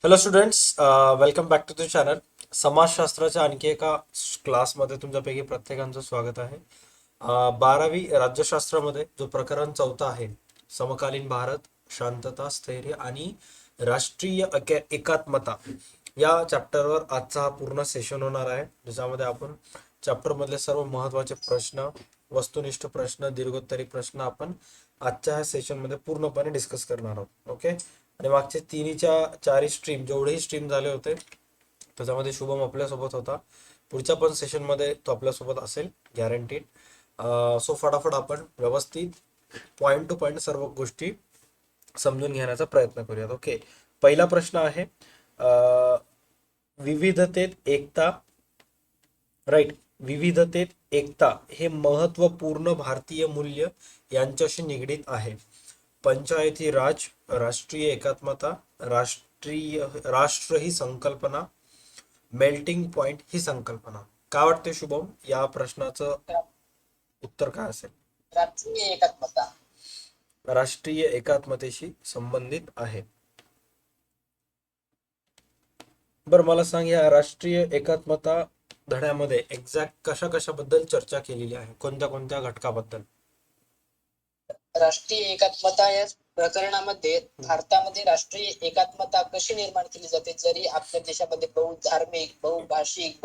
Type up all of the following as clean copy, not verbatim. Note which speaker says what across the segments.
Speaker 1: Hello students, welcome back to the channel. समाजशास्त्राच्या आणखी एका क्लासमध्ये तुमच्यापैकी प्रत्येकांचं स्वागत आहे. 12वी राज्यशास्त्रामध्ये जो प्रकरण चौथा आहे, समकालीन भारत, शांतता, स्थैर्य आणि राष्ट्रीय एकात्मता, या चॅप्टरवर आजचा हा पूर्ण सेशन होणार आहे, ज्याच्यामध्ये आपण चॅप्टरमधले सर्व महत्त्वाचे प्रश्न, वस्तुनिष्ठ प्रश्न, दीर्घोत्तरी प्रश्न आपण आजच्या ह्या सेशनमध्ये पूर्णपणे डिस्कस करणार आहोत. ओके. आणि मागचे तिन्हीच्या चारही स्ट्रीम, जेवढेही स्ट्रीम झाले होते त्याच्यामध्ये शुभम आपल्यासोबत होता. पुढच्या पण सेशनमध्ये तो आपल्यासोबत असेल, गॅरंटीड. सो फटाफट आपण व्यवस्थित पॉईंट टू पॉईंट सर्व गोष्टी समजून घेण्याचा प्रयत्न करूयात. ओके. पहिला प्रश्न आहे, विविधतेत एकता. राईट. विविधतेत एकता हे महत्वपूर्ण भारतीय मूल्य यांच्याशी निगडीत आहे. पंचायती राज, राष्ट्रीय एकात्मता, राष्ट्र ही संकल्पना, मेल्टिंग पॉइंट ही संकल्पना. काय वाटते शुभम, या प्रश्नाचं उत्तर काय असेल?
Speaker 2: राष्ट्रीय एकात्मता.
Speaker 1: राष्ट्रीय एकात्मतेशी संबंधित आहे. बरं, मला सांग, या राष्ट्रीय एकात्मता धड्यामध्ये एक्झॅक्ट कशा कशाबद्दल चर्चा केलेली आहे, कोणत्या कोणत्या घटकाबद्दल?
Speaker 2: राष्ट्रीय एकात्मता या प्रकरणामध्ये भारतामध्ये राष्ट्रीय एकात्मता कशी निर्माण केली जाते, जरी आपल्या देशामध्ये बहुधार्मिक, बहुभाषिक,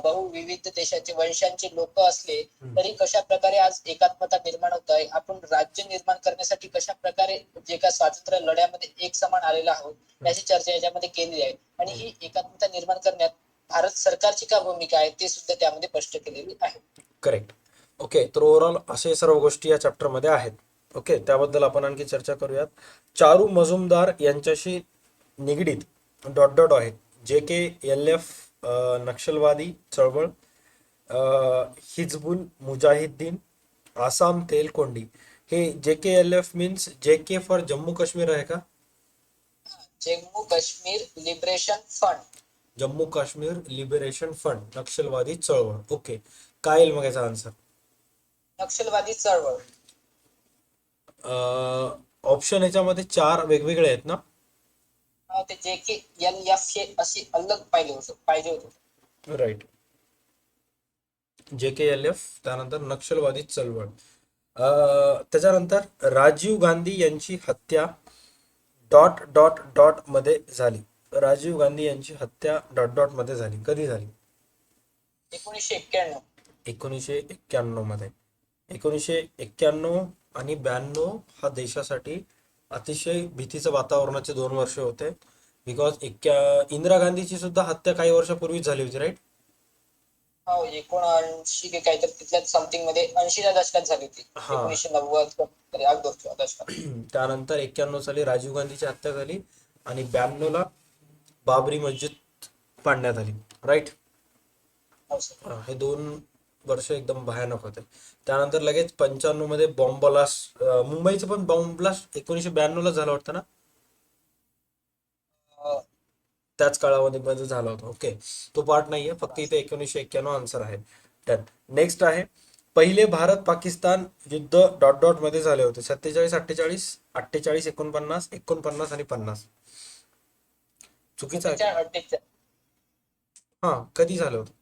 Speaker 2: बहुविविध देशाचे वंशांचे लोक असले तरी कशा प्रकारे आज एकात्मता निर्माण होत आहे, आपण राज्य निर्माण करण्यासाठी कशा प्रकारे जे का स्वातंत्र्य लढ्यामध्ये एक समान आलेला आहोत याची चर्चा याच्यामध्ये केलेली आहे. आणि ही एकात्मता निर्माण करण्यात भारत सरकारची काय भूमिका आहे ते सुद्धा त्यामध्ये स्पष्ट केलेली आहे.
Speaker 1: करेक्ट. ओके. तर ओव्हरऑल असे सर्व गोष्टी या चॅप्टरमध्ये आहेत. ओके, त्याबद्दल आपण आणखी चर्चा करूयात. चारू मजुमदार यांच्याशी निगडीत डॉट डॉट आहेत. JKLF नक्षलवादी चळवळ, हिजबुल मुजाहिद्दीन, आसाम तेलकोंडी. हे JKLF means JK for Jammu Kashmir आहे का?
Speaker 2: Jammu Kashmir liberation fund.
Speaker 1: Jammu Kashmir liberation fund, नक्षलवादी चळवळ. ओके. काय येईल मग याचा आन्सर?
Speaker 2: नक्षलवादी चळवळ.
Speaker 1: ऑप्शन याच्यामध्ये चार वेगवेगळे आहेत ना?
Speaker 2: ते JKLF हे असे अलग पाहिजे होतं.
Speaker 1: राईट. JKLF, त्यानंतर नक्षलवादी चळवळ. त्याच्यानंतर राजीव गांधी यांची हत्या डॉट डॉट डॉट मध्ये झाली. राजीव गांधी यांची हत्या डॉट डॉट मध्ये झाली, कधी झाली?
Speaker 2: 1991.
Speaker 1: 1991 मध्ये. 1991 आणि 92 हा देशासाठी अतिशय भीतीचं वातावरणाचे 2 वर्ष होते. बिकॉज इंदिरा गांधीची सुद्धा हत्या काही वर्षापूर्वीच झाली होती, राईट?
Speaker 2: हो, 79 की काहीतरी तिथल्याच समथिंग मध्ये 80च्या दशकात झाली होती.
Speaker 1: हा.
Speaker 2: 1990 तरी अगोदरच्या दशकात.
Speaker 1: त्यानंतर 91 साली राजीव गांधीची हत्या झाली आणि 92 ला बाबरी मस्जिद पाडण्यात आली, राईट?
Speaker 2: हो सर.
Speaker 1: हे 2 वर्ष एकदम भयानक होते. त्यानंतर लगेच 95 मध्ये बॉम्ब ब्लास्ट, मुंबईचं पण बॉम्ब ब्लास्ट 1992 ला झाला वाटतं ना?
Speaker 2: अं,
Speaker 1: त्याच काळामध्ये मध्ये झाला होता. ओके, तो पार्ट नाहीये, फक्त इथे 1991 आन्सर आहे. डन. नेक्स्ट आहे, पहिले भारत पाकिस्तान युद्ध डॉट डॉट मध्ये झाले होते. 47, 48, 48, 49, 49 आणि 50. चुकीचं आहे का?
Speaker 2: 47,
Speaker 1: हा, कधी झालं होतं?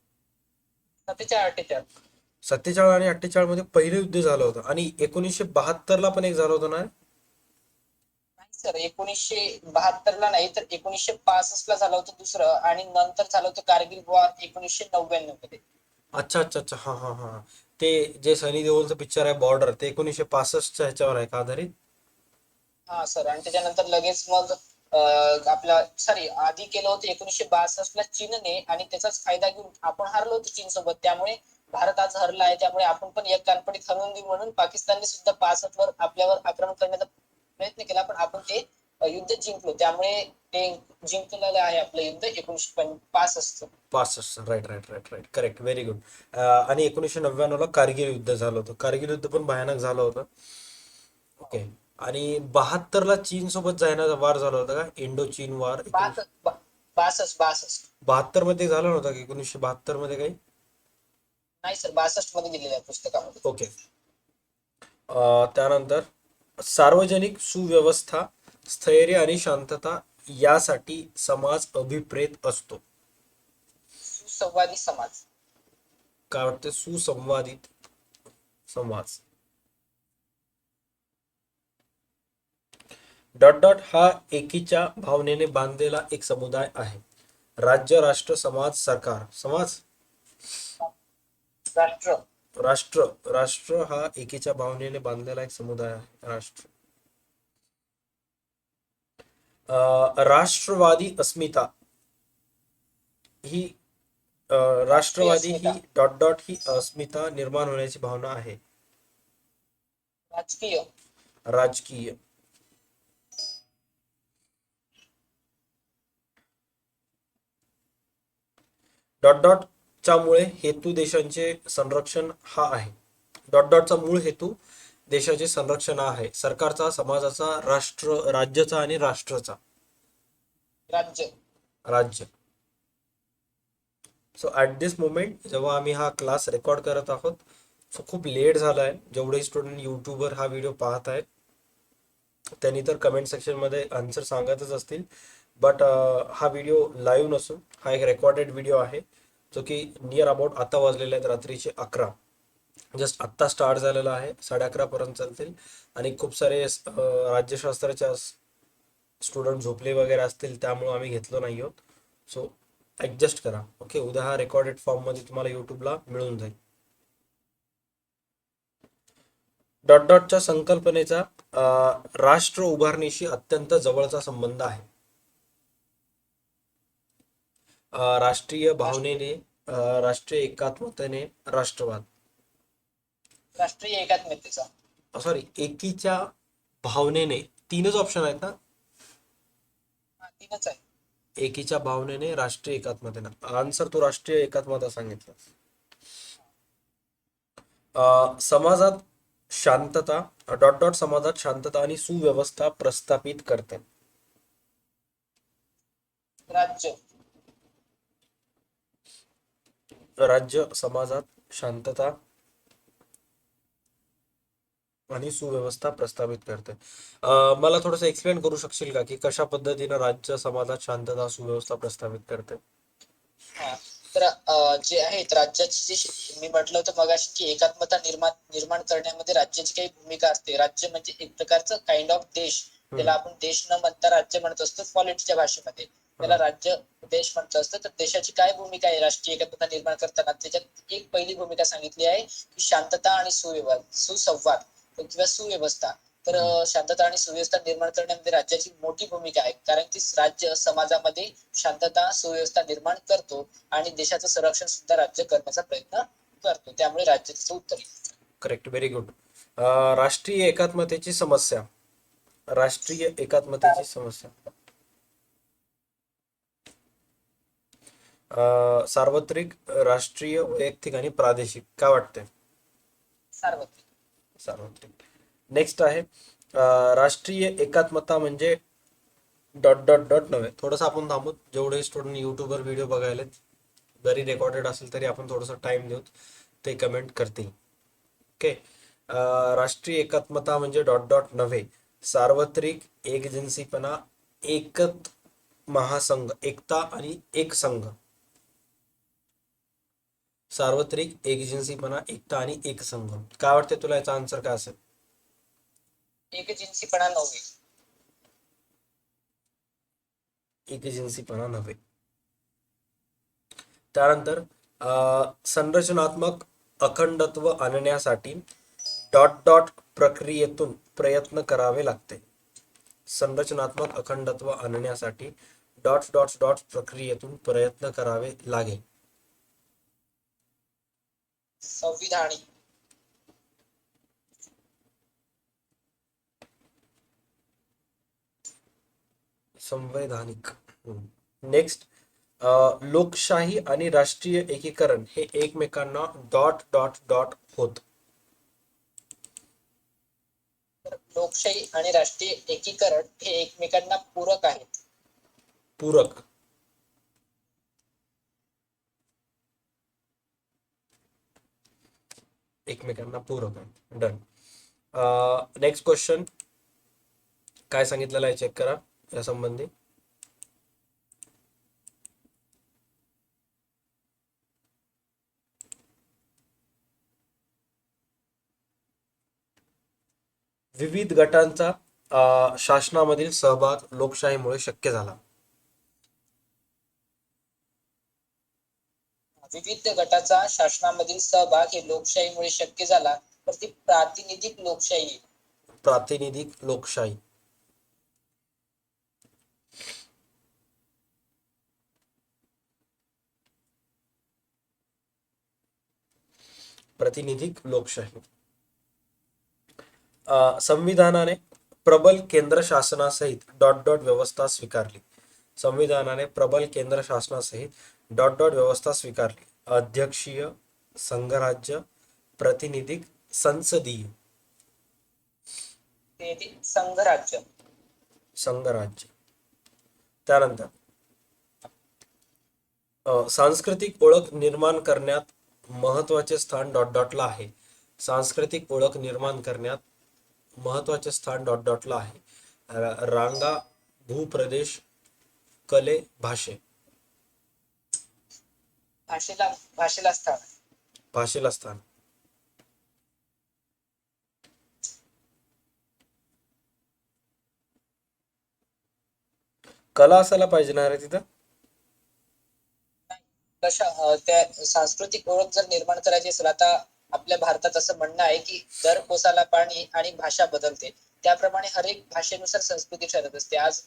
Speaker 2: 47.
Speaker 1: 47 आणि 48 मध्ये पहिले युद्ध झालं होतं, आणि 1972 ला पण एक झालं होतं ना?
Speaker 2: नाही सर, 1972 ला नाही तर 1965 ला झालं होतं दुसरं, आणि नंतर झालं होतं कारगिल वॉर 1999 मध्ये.
Speaker 1: अच्छा अच्छा अच्छा, हा हा हा. ते जे सनी देओलचं पिक्चर आहे बॉर्डर, ते 1965च्या ह्याच्यावर आहे का आधारित?
Speaker 2: हा सर, आणि त्याच्यानंतर लगेच मग आपला सॉरी आधी केलं होतं 1962 ला चीनने, आणि त्याचाच फायदा घेऊन आपण हरलो होतो चीन सोबत. त्यामुळे भारत आज हरला आहे. त्यामुळे आपण पण एक कानपडीत हरवून देऊ म्हणून पाकिस्तानने सुद्धा 65 वर आपल्यावर आक्रमण करण्याचा प्रयत्न केला, पण आपण ते युद्ध जिंकलो. त्यामुळे ते जिंकलेलं आहे आपलं युद्ध 1965.
Speaker 1: 65, right right right right, correct, very good. आणि 1999 ला कारगिल युद्ध झालं होतं. कारगिल युद्ध पण भयानक झालं होतं. ओके. आणि 72 ला चीन सोबत जाण्याचा वार झाला होता का, इंडो चीन वार?
Speaker 2: 62.
Speaker 1: 72 मध्ये झालं नव्हतं का 1972 मध्ये काही?
Speaker 2: नाही सर, 62 मध्ये दिलेल्या आहे पुस्तकामध्ये.
Speaker 1: ओके. त्यानंतर सार्वजनिक सुव्यवस्था, स्थैर्य आणि शांतता यासाठी समाज अभिप्रेत असतो.
Speaker 2: सुसंवादी समाज.
Speaker 1: काय वाटते? सुसंवादित समाज. डॉट डॉट हा एकीच्या भावनेने बांधलेला एक समुदाय आहे. राज्य, राष्ट्र, समाज, सरकार. समाज,
Speaker 2: राष्ट्र.
Speaker 1: राष्ट्र. राष्ट्र हा एकीच्या भावनेने बांधलेला एक समुदाय आहे. राष्ट्र. राष्ट्रवादी अस्मिता ही
Speaker 2: राष्ट्रीय
Speaker 1: राष्ट्रवादी ही
Speaker 2: अस्मिता.
Speaker 1: डॉट डॉट ही अस्मिता निर्माण होण्याची भावना आहे.
Speaker 2: राजकीय.
Speaker 1: राजकीय. डॉट डॉट च्या मुळे हेतू देशांचे संरक्षण हा आहे. डॉट डॉटचा मूळ हेतू देशाचे संरक्षण हा आहे. सरकारचा, समाजाचा, राज्याचा आणि राष्ट्राचा.
Speaker 2: राज्य.
Speaker 1: राज्य. सो ॲट दिस मोमेंट जेव्हा आम्ही हा क्लास रेकॉर्ड करत आहोत, सो खूप लेट झाला आहे. जेवढे स्टुडंट यूट्यूबवर हा व्हिडिओ पाहत आहेत त्यांनी तर कमेंट सेक्शनमध्ये आन्सर सांगतच असतील. बट हा व्हिडिओ लाईव्ह नसून हा एक रेकॉर्डेड व्हिडिओ आहे, जो की नियर अबाउट आता वाजलेले आहेत रात्रीचे 11. जस्ट आत्ता स्टार्ट झालेला आहे. 11:30 पर्यंत चालतील. आणि खूप सारे राज्यशास्त्राच्या स्टुडंट झोपले वगैरे असतील, त्यामुळे आम्ही घेतलो नाही आहोत. सो ॲडजस्ट करा. ओके, उद्या हा रेकॉर्डेड फॉर्ममध्ये तुम्हाला यूट्यूबला मिळून जाईल. डॉट डॉटच्या संकल्पनेचा राष्ट्र उभारणीशी अत्यंत जवळचा संबंध आहे. राष्ट्रीय भावनेने, राष्ट्रीय एकात्मतेने, राष्ट्रवाद.
Speaker 2: राष्ट्रीय एकात्मतेचा.
Speaker 1: सॉरी, एकीच्या भावनेने. तीनच ऑप्शन आहेत ना?
Speaker 2: तीनच आहे.
Speaker 1: एकीच्या भावनेने, राष्ट्रीय एकात्मतेने. आन्सर तो राष्ट्रीय एकात्मता सांगितलं. समाजात शांतता, डॉट डॉट समाजात शांतता आणि सुव्यवस्था प्रस्थापित करते.
Speaker 2: राज्य.
Speaker 1: राज्य समाजात शांतता आणि सुव्यवस्था प्रस्थापित करते. मला थोडंसं एक्सप्लेन करू शकशील का की कशा पद्धतीनं राज्य समाजात शांतता सुव्यवस्था प्रस्थापित करते?
Speaker 2: हा. तर जे आहेत राज्याची जी मी म्हटलं होतं मगाशी की एकात्मता निर्माण करण्यामध्ये राज्याची काही भूमिका असते. राज्य म्हणजे एक प्रकारचं काइंड ऑफ देश. त्याला आपण देश न म्हणता राज्य म्हणत असतो पॉलिटिक्सच्या भाषेमध्ये. त्याला राज्य देश म्हणत असतं. तर देशाची काय भूमिका आहे राष्ट्रीय एकात्मता निर्माण करताना? त्याच्यात एक पहिली भूमिका सांगितली आहे की शांतता आणि सुसंवाद किंवा सुव्यवस्था. तर शांतता आणि सुव्यवस्था निर्माण करण्यामध्ये राज्याची मोठी भूमिका आहे. कारण की राज्य समाजामध्ये शांतता सुव्यवस्था निर्माण करतो आणि देशाचं संरक्षण सुद्धा राज्य करण्याचा प्रयत्न करतो. त्यामुळे राज्याचं उत्तर आहे.
Speaker 1: Correct, very good. राष्ट्रीय एकात्मतेची समस्या. राष्ट्रीय एकात्मतेची समस्या. सार्वत्रिक, राष्ट्रीय, वैयक्तिक आणि प्रादेशिक. काय वाटतंय?
Speaker 2: सार्वत्रिक.
Speaker 1: सार्वत्रिक. नेक्स्ट आहे राष्ट्रीय एकात्मता म्हणजे डॉट डॉट डॉट नव्हे. थोडंसं आपण थांबू. जेवढे स्टुडंट यूट्यूबवर व्हिडिओ बघायलेत, जरी रेकॉर्डेड असेल तरी आपण थोडंसं टाइम देऊ, ते कमेंट करतील. ओके. राष्ट्रीय एकात्मता म्हणजे डॉट डॉट नव्हे. सार्वत्रिक, एकजिन्सीपणा, एकत महासंघ, एकता आणि एक संघ. सार्वत्रिक, एकजिन्सीपणा, एकता आणि एक संघ. काय वाटते तुला याचा आन्सर काय असेल?
Speaker 2: एकजिन्सीपणा नव्हे.
Speaker 1: एकजिन्सीपणा नव्हे. त्यानंतर संरचनात्मक अखंडत्व आणण्यासाठी डॉट डॉट प्रक्रियेतून प्रयत्न करावे लागते. संरचनात्मक अखंडत्व आणण्यासाठी डॉट डॉट डॉट प्रक्रियेतून प्रयत्न करावे लागेल.
Speaker 2: संविधानिक.
Speaker 1: संवैधानिक. नेक्स्ट, लोकशाही आणि राष्ट्रीय एकीकरण हे एकमेकांना डॉट डॉट डॉट होत.
Speaker 2: लोकशाही आणि राष्ट्रीय एकीकरण हे एकमेकांना पूरक आहेत.
Speaker 1: पूरक. एकमेकांना पूरक आहे. डन. नेक्स्ट क्वेश्चन काय सांगितलेलं आहे चेक करा या संबंधी. विविध गटांचा शासनामधील सहभाग लोकशाहीमुळे शक्य झाला.
Speaker 2: विविध गटाचा शासनामधील सहभाग हे लोकशाहीमुळे शक्य झाला. तर ती प्रातिनिधिक लोकशाही आहे.
Speaker 1: प्रातिनिधिक लोकशाही. प्रातिनिधिक लोकशाही. संविधानाने प्रबल केंद्र शासनासहित डॉट डॉट व्यवस्था स्वीकारली. संविधानाने प्रबल केंद्र शासनासहित डॉट डॉट व्यवस्था स्वीकारली. अध्यक्षीय, संघराज्य, प्रातिनिधिक, संसदीय.
Speaker 2: ते संघराज्य.
Speaker 1: संघराज्य. त्यानंतर सांस्कृतिक ओळख निर्माण करण्यात महत्वाचे स्थान डॉट डॉटला आहे. सांस्कृतिक ओळख निर्माण करण्यात महत्वाचे स्थान डॉट डॉटला आहे. रांगा, भूप्रदेश, कले, भाषे.
Speaker 2: भाषेला स्थान.
Speaker 1: भाषेला स्थान. कला असायला पाहिजे ना रे तिथं.
Speaker 2: त्या सांस्कृतिक ओळख जर निर्माण करायची असेल, आता आपल्या भारतात असं म्हणणं आहे की दर कोसाला पाणी आणि भाषा बदलते. त्याप्रमाणे हर एक भाषेनुसार संस्कृती ठरत असते. आज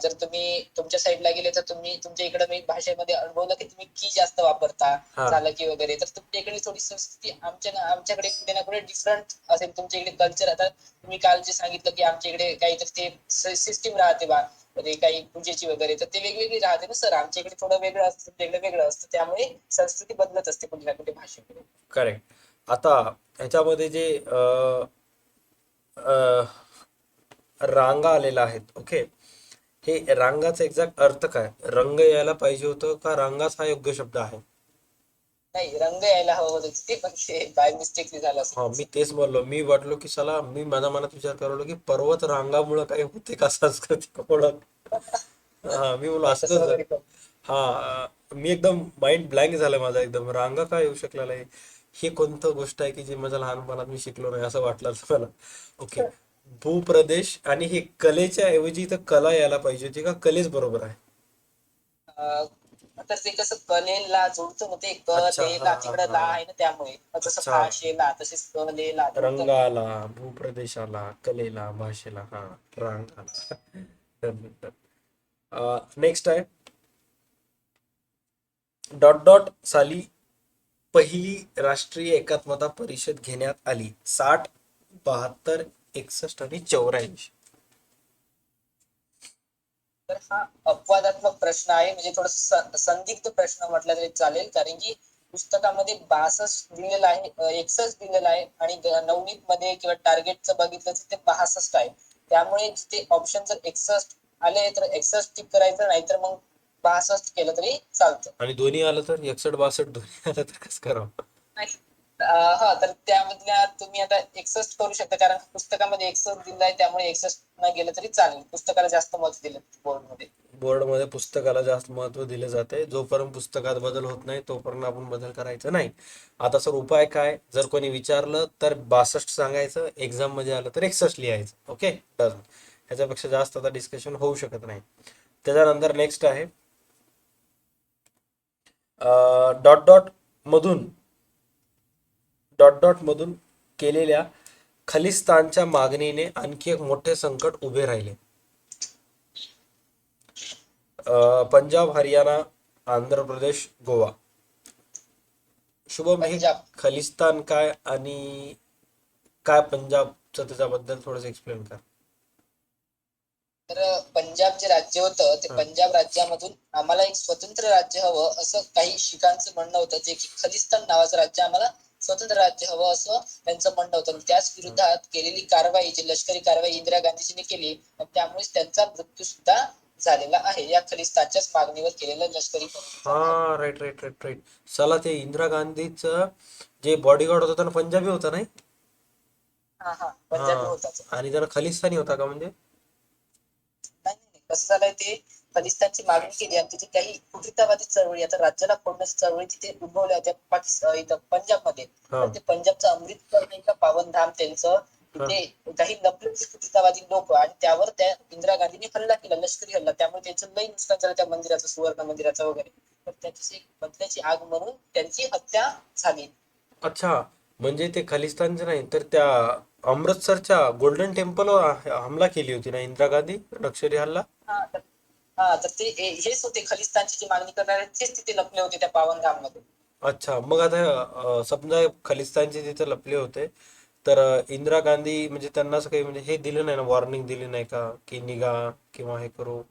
Speaker 2: जर तुम्ही तुमच्या साईडला गेले तर तुम्ही तुमच्या इकडे मी भाषेमध्ये अनुभवलं की तुम्ही की जास्त वापरता,
Speaker 1: हा.
Speaker 2: चालकी वगैरे. तर तुमच्या इकडे थोडी संस्कृती आमच्याकडे कुठे ना कुठे डिफरंट असेल. तुमच्या इकडे कल्चर, आता तुम्ही काल जे सांगितलं की आमच्या इकडे काहीतरी ते सिस्टीम राहते बा, म्हणजे काही पूजेची वगैरे, तर ते वेगवेगळी राहते ना सर. आमच्या इकडे थोडं वेगळं असतं, तुमच्या इकडे वेगळं असतं. त्यामुळे संस्कृती बदलत असते कुठे ना कुठे भाषेकडे.
Speaker 1: करेक्ट. आता ह्याच्यामध्ये जे अ, रांगा आलेला आहेत, ओके. हे रांगाचा एक्झॅक्ट अर्थ काय? रंग यायला पाहिजे होतं का रांगाच हा योग्य शब्द आहे?
Speaker 2: नाही, रंग यायला हवं होतं ते, पण ते बाय मिस्टेक झालं
Speaker 1: हा,
Speaker 2: असं.
Speaker 1: मी तेच बोललो. मी वाटलो की साला, मी माझ्या मनात विचार करलो की पर्वत रांगामुळे काही होते का सांस्कृतिक ओळख. हा, मी बोललो
Speaker 2: नाही,
Speaker 1: असं
Speaker 2: तसं
Speaker 1: कसं.
Speaker 2: वगैरे पण.
Speaker 1: हा, मी एकदम माइंड ब्लँक झालं माझा एकदम. रांगा काय येऊ शकलेला आहे? ही कोणतं गोष्ट आहे की जी माझ्या लहानपणात मी शिकलो नाही असं वाटलं मला. ओके. भूप्रदेश आणि हे कलेच्या ऐवजी इथं कला यायला पाहिजे होती का कलेच बरोबर आहे?
Speaker 2: अं, तर ते कसं कलेला जोडतं ना, ते
Speaker 1: अच्छा, हा
Speaker 2: कलेला
Speaker 1: हा
Speaker 2: तिकडं ला
Speaker 1: हा.
Speaker 2: आहे ना, त्यामुळे जसं
Speaker 1: अच्छा.
Speaker 2: भाषेला तसेच कलेला जोडतं.
Speaker 1: रंगाला, भूप्रदेशाला, कलेला, भाषेला, हा, रांगाला. नेक्स्ट आहे डॉट डॉट साली पहिली राष्ट्रीय एकात्मता परिषद घेण्यात आली. 60, 72, 61 आणि 84.
Speaker 2: तर हा अपवादात्मक प्रश्न आहे, म्हणजे थोडं संदिग्ध प्रश्न म्हटलं तरी चालेल, कारण की पुस्तकामध्ये 62 दिलेलं आहे, 61 दिलेलं आहे, आणि नवनीत मध्ये किंवा टार्गेटचं बघितलं तर ते 62 आहे. त्यामुळे जिथे ऑप्शन जर 61 आले तर 61 टिक करायचं, नाहीतर मग 62 केलं तरी चालतं.
Speaker 1: आणि दोन्ही आलं तर 61, 62 दोन्ही आलं तर कसं करावं?
Speaker 2: नाही. हा, तर त्यामधल्या तुम्ही आता 61 करू शकता, कारण पुस्तकामध्ये 61 दिलं आहे, त्यामुळे 61 न गेलं तरी चालेल. पुस्तकाला जास्त मत दिलं बोर्डमध्ये.
Speaker 1: बोर्डमध्ये पुस्तकाला जास्त महत्त्व दिले जाते. जोपर्यंत पुस्तकात बदल होत नाही तोपर्यंत आपण बदल करायचा नाही. आता सर उपाय काय? जर कोणी विचारलं तर 62 सांगायचं, एक्झाम मध्ये आलं तर 61 लिहायचं. Okay, done. ह्याच्यापेक्षा जास्त आता डिस्कशन होऊ शकत नाही. त्याच्यानंतर नेक्स्ट आहे डॉट डॉट मधून डॉट डॉट मधून केलेल्या खलिस्तानच्या मागणीने आणखी एक मोठे संकट उभे राहिले. पंजाब, हरियाणा, आंध्र प्रदेश, गोवा. शुभम, हे
Speaker 2: पंजाब.
Speaker 1: खलिस्तान काय आणि काय पंजाबचं त्याच्याबद्दल थोडंसं एक्सप्लेन कर.
Speaker 2: तर पंजाब जे राज्य होतं, ते
Speaker 1: हं.
Speaker 2: पंजाब राज्यामधून आम्हाला एक स्वतंत्र राज्य हवं असं काही शिखांचं म्हणणं होतं, जे की खलिस्तान नावाचं राज्य, आम्हाला स्वतंत्र राज्य हवं असं त्यांचं म्हणणं होतं. त्याच विरोधात केलेली कारवाई, जी लष्करी कारवाई इंदिरा गांधीजींनी केली, आणि त्यामुळेच त्यांचा मृत्यू सुद्धा झालेला आहे. या खलिस्तानच्याच मागणीवर केलेलं लष्करी
Speaker 1: हा,
Speaker 2: कारवाईचा.
Speaker 1: Right right right right. चला, ते इंदिरा गांधीचं जे बॉडीगार्ड होता ना, पंजाबी होता नाही?
Speaker 2: हा हा,
Speaker 1: हा.
Speaker 2: पंजाबी होताच.
Speaker 1: आणि जरा खलिस्तानी होता का म्हणजे?
Speaker 2: नाही नाही, कसं झालंय, ते खलिस्तानची मागणी केली आणि तिथे काही फुटीरतावादी चळवळी, आता राज्याला फोडण्याची चळवळी तिथे उद्भवल्या होत्या पाकिस्तान, इथं पंजाबमध्ये.
Speaker 1: हा.
Speaker 2: तर ते पंजाबचं अमृतसर नाही का, पावनधाम त्यांचं,
Speaker 1: हा.
Speaker 2: ते काही लपलेले फुटीरतावादी लोक आणि त्यावर त्या इंदिरा गांधींनी हल्ला केला, लष्करी हल्ला. त्यामुळे त्यांचं लई नुकसान झालं त्या मंदिराचं, सुवर्ण मंदिराचं वगैरे. तर त्याची एक बदल्याची आग म्हणून त्यांची हत्या झाली.
Speaker 1: अच्छा, म्हणजे ते खलिस्तानचे नाही तर त्या अमृतसरच्या गोल्डन टेम्पलवर हमला केली होती ना इंदिरा गांधी, लष्करी हल्ला.
Speaker 2: तर ते हेच होते खलिस्तानची जी मागणी करणारे, तेच तिथे लपले होते त्या पावनधाम मध्ये.
Speaker 1: अच्छा, मग आता समजा खलिस्तानचे तिथे लपले होते तर इंदिरा गांधी म्हणजे त्यांना असं काही म्हणजे हे दिलं नाही ना, वॉर्निंग दिली नाही का की निघा किंवा हे करू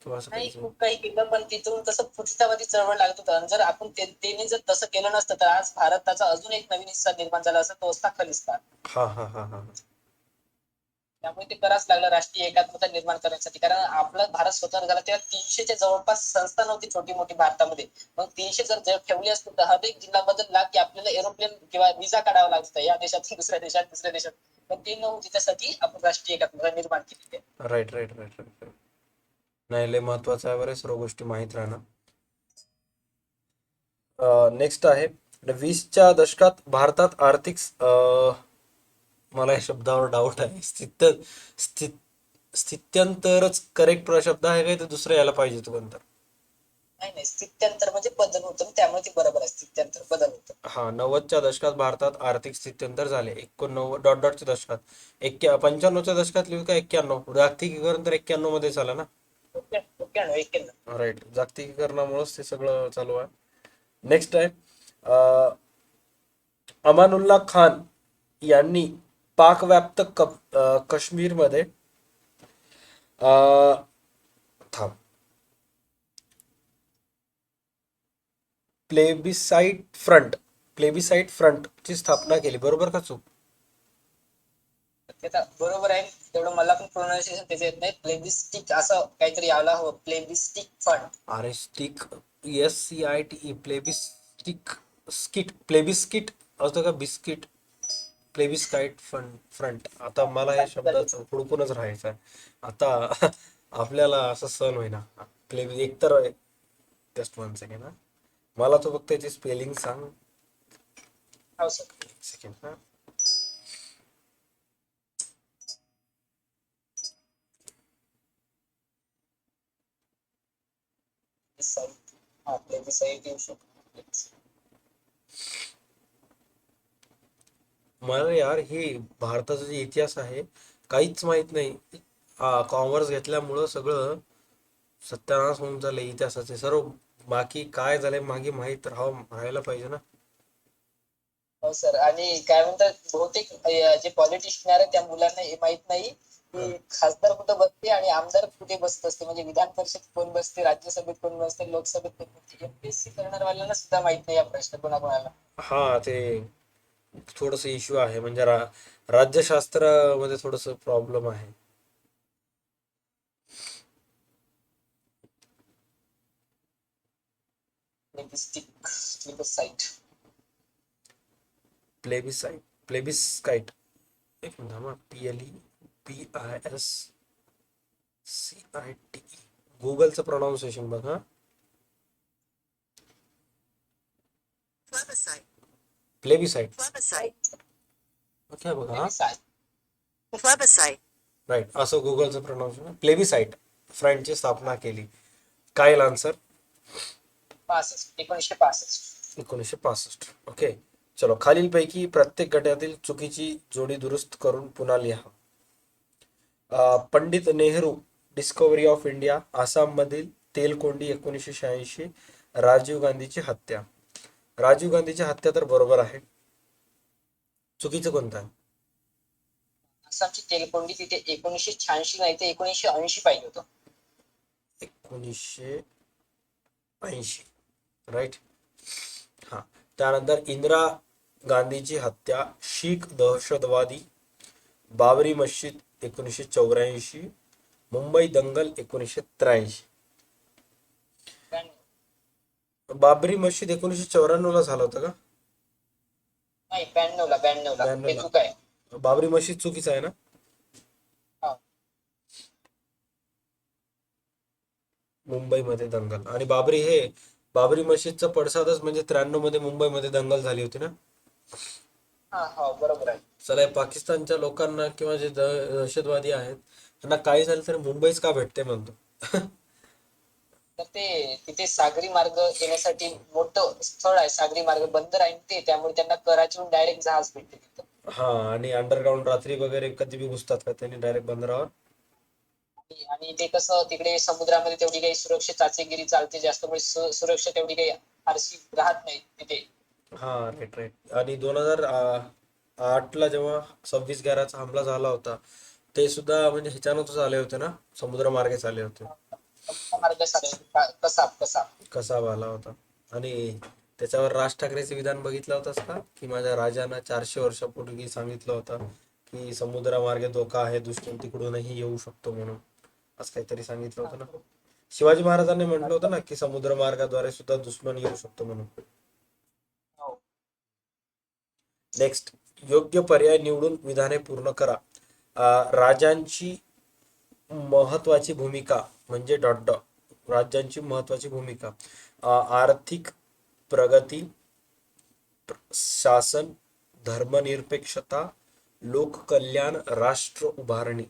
Speaker 1: किंवा असं
Speaker 2: नाही,
Speaker 1: काही.
Speaker 2: खूप काही केलं, पण तिथून कसं फुटीरतावादी चळवळ लागत होतं. आणि जर आपण त्यांनी जर तसं केलं नसतं तर आज भारताचा अजून एक नवीन हिस्सा निर्माण झाला असता, तो असता खलिस्तान.
Speaker 1: हा हा हा हा.
Speaker 2: त्यामुळे ते करावंच लागलं राष्ट्रीय एकात्मता निर्माण करण्यासाठी. कारण आपला भारत स्वतंत्र झाला तेव्हा 300च्या जवळपास संस्था नव्हती छोटी मोठी भारतामध्ये. मग 300 जर ठेवली असती तर हर एक जिल्हा बदलला की आपल्याला एरोप्लेन किंवा विजा काढावा लागत या देशातून दुसऱ्या देशात, दुसऱ्या देशात. पण ते नव्हती, त्यासाठी आपण राष्ट्रीय एकात्मता निर्माण केली आहे.
Speaker 1: Right right right right. नाही, लय महत्वाचं आहे बरं सर्व गोष्टी माहीत राहणं. नेक्स्ट आहे, 20च्या दशकात भारतात आर्थिक मला या शब्दावर डाऊट आहे. स्थित स्थित्यंतरच करेक्ट शब्द आहे काय, तर दुसरं यायला पाहिजे तो कोणतं.
Speaker 2: नाही नाही, स्थित्यंतर म्हणजे बदल होतं, त्यामुळे ते बरोबर आहे, स्थित्यंतर बदल होतं.
Speaker 1: हा, 90च्या दशकात भारतात आर्थिक स्थित्यंतर झाले. 89 डॉट डॉटच्या दशकात, 95च्या दशकात लिहू का 91, जागतिकीकरण तर 91 मध्ये झालं ना.
Speaker 2: 91.
Speaker 1: राईट, जागतिकीकरणामुळेच ते सगळं चालू आहे. नेक्स्ट आहे, अ, अमानुल्ला खान यांनी पाकव्याप्त काश्मीरमध्ये अ, थांब, प्लेबिसाइड फ्रंट ची स्थापना केली, बरोबर का चूक.
Speaker 2: ते आता बरोबर आहे, तेवढं मला पण प्रोनाऊन्सिएशन त्याचं येत नाही. प्लेबिस्टिक असं काहीतरी यायला हवं, प्लेबिस्टिक फंड.
Speaker 1: अरे स्टिक, SCITE, प्लेबिस्टिक, प्लेबिस्किट असतं का, बिस्किट. प्लेबिस्काइट फ्रंट. आता मला या शब्दाचं हुडकूनच राहायचं आहे आता. आपल्याला असं सहन होईना. एक तर जस्ट 1 सेकंड हा, मला तो फक्त याची स्पेलिंग सांग.
Speaker 2: हो सर.
Speaker 1: एक सेकंड हा.
Speaker 2: हा, प्लेबिसाइड येऊ शकतो.
Speaker 1: मला यार हे भारताचा जे इतिहास आहे काहीच माहित नाही. कॉमर्स घेतल्यामुळं सगळं सत्यानाश होऊन झालं इतिहासाचे सर्व. बाकी काय झालंय मागे माहीत राहायला पाहिजे ना.
Speaker 2: हो सर. आणि काय म्हणतात, बहुतेक जे पॉलिटिशियन आहे त्या मुलांना हे माहित नाही
Speaker 1: हा.
Speaker 2: की खासदार कुठं बसते आणि आमदार कुठे बसत असते, म्हणजे विधान परिषद कोण बसते, राज्यसभेत कोण बसते, लोकसभेत कोण बसते. MPSC करणाऱ्याला सुद्धा माहित नाही या प्रश्न कोणाकोणाला.
Speaker 1: हा, ते थोडस इश्यू आहे म्हणजे राज्यशास्त्रामध्ये थोडस प्रॉब्लेम आहे.
Speaker 2: लिपस्टिक, लिपसाइट.
Speaker 1: प्लेबिस्काइट. एक मिनिट थांबा, PLEBISCITE. गुगलचं प्रोनाऊन्सिएशन बघा.
Speaker 3: Plebiscite.
Speaker 1: प्लेबिसाइट.
Speaker 3: Plebiscite.
Speaker 1: ओके बघा.
Speaker 2: प्लेबिसाइट.
Speaker 3: Plebiscite.
Speaker 1: राईट, असं गुगलचं प्रोनाऊन्सिएशन. प्लेबिसाइट फ्रंटची स्थापना केली. काय येईल आन्सर.
Speaker 2: 1965.
Speaker 1: 1965. ओके. चलो, खालीलपैकी प्रत्येक गटातील चुकीची जोडी दुरुस्त करून पुन्हा लिहा. Pandit Nehru discovery of India, आसाममधील तेलकोंडी 1986, राजीव गांधीची हत्या. राजीव गांधीची हत्या तर बरोबर आहे. चुकीचं कोणतं आहे.
Speaker 2: आसामची तेलकोंडी तिथे 1986 नाही तर 1980 पाहिजे होतं.
Speaker 1: 1980. राईट. हा, त्यानंतर इंदिरा गांधीची हत्या, शीख दहशतवादी, बाबरी मस्जिद 1984, मुंबई दंगल 1983. बाबरी मस्जिद 1994 ला झालं होतं का.
Speaker 2: नाही, 92ला. 92ला हे
Speaker 1: 92
Speaker 2: चूक आहे.
Speaker 1: ला बाबरी मस्जिद चुकीचं आहे ना.
Speaker 2: हा.
Speaker 1: मुंबईमध्ये दंगल आणि बाबरी मस्जिदचा पडसादच म्हणजे 93 मध्ये मुंबईमध्ये दंगल झाली होती ना.
Speaker 2: हा, हो बरोबर आहे.
Speaker 1: चला या पाकिस्तानच्या लोकांना किंवा जे दहशतवादी आहेत त्यांना काही झालं तर मुंबईच का भेटते म्हणतो.
Speaker 2: तर ते तिथे सागरी मार्ग येण्यासाठी मोठं स्थळ आहे, सागरी मार्ग बंदर आहे ते, त्यामुळे त्यांना कराचीहून डायरेक्ट जहाज भेटते तिथं.
Speaker 1: हा, आणि अंडरग्राऊंड रात्री वगैरे कधी बी घुसतात का त्यांनी डायरेक्ट बंदरावर.
Speaker 2: आणि ते कसं तिकडे समुद्रामध्ये तेवढी काही सुरक्षा चाचेगिरी चालते जास्त, म्हणजे सुरक्षा तेवढी काही फारशी राहत नाही तिथे.
Speaker 1: हा, राईट राईट. आणि 2008ला जेव्हा 26/11चा हमला झाला होता ते सुद्धा म्हणजे ह्याच्यानंच आले होते ना, समुद्रमार्गेच आले होते.
Speaker 2: मार्गासाठी कसाब कसाब.
Speaker 1: कसा आला होता. आणि त्याच्यावर राज ठाकरेचे विधान बघितलं होतंस का, की माझ्या राजानं 400 वर्षापूर्वी सांगितलं होतं की समुद्रमार्गे धोका आहे, दुश्मन तिकडूनही येऊ शकतो म्हणून, असं काहीतरी सांगितलं होतं ना. शिवाजी महाराजांनी म्हटलं होतं ना की समुद्रमार्गाद्वारे सुद्धा दुश्मन येऊ शकतो म्हणून.
Speaker 2: हो.
Speaker 1: नेक्स्ट, योग्य पर्याय निवडून विधाने पूर्ण करा. राजांची महत्वाची भूमिका म्हणजे डॉट डॉट. राज्यांची महत्वाची भूमिका: आर्थिक प्रगती, शासन, धर्मनिरपेक्षता, लोककल्याण, राष्ट्र उभारणी.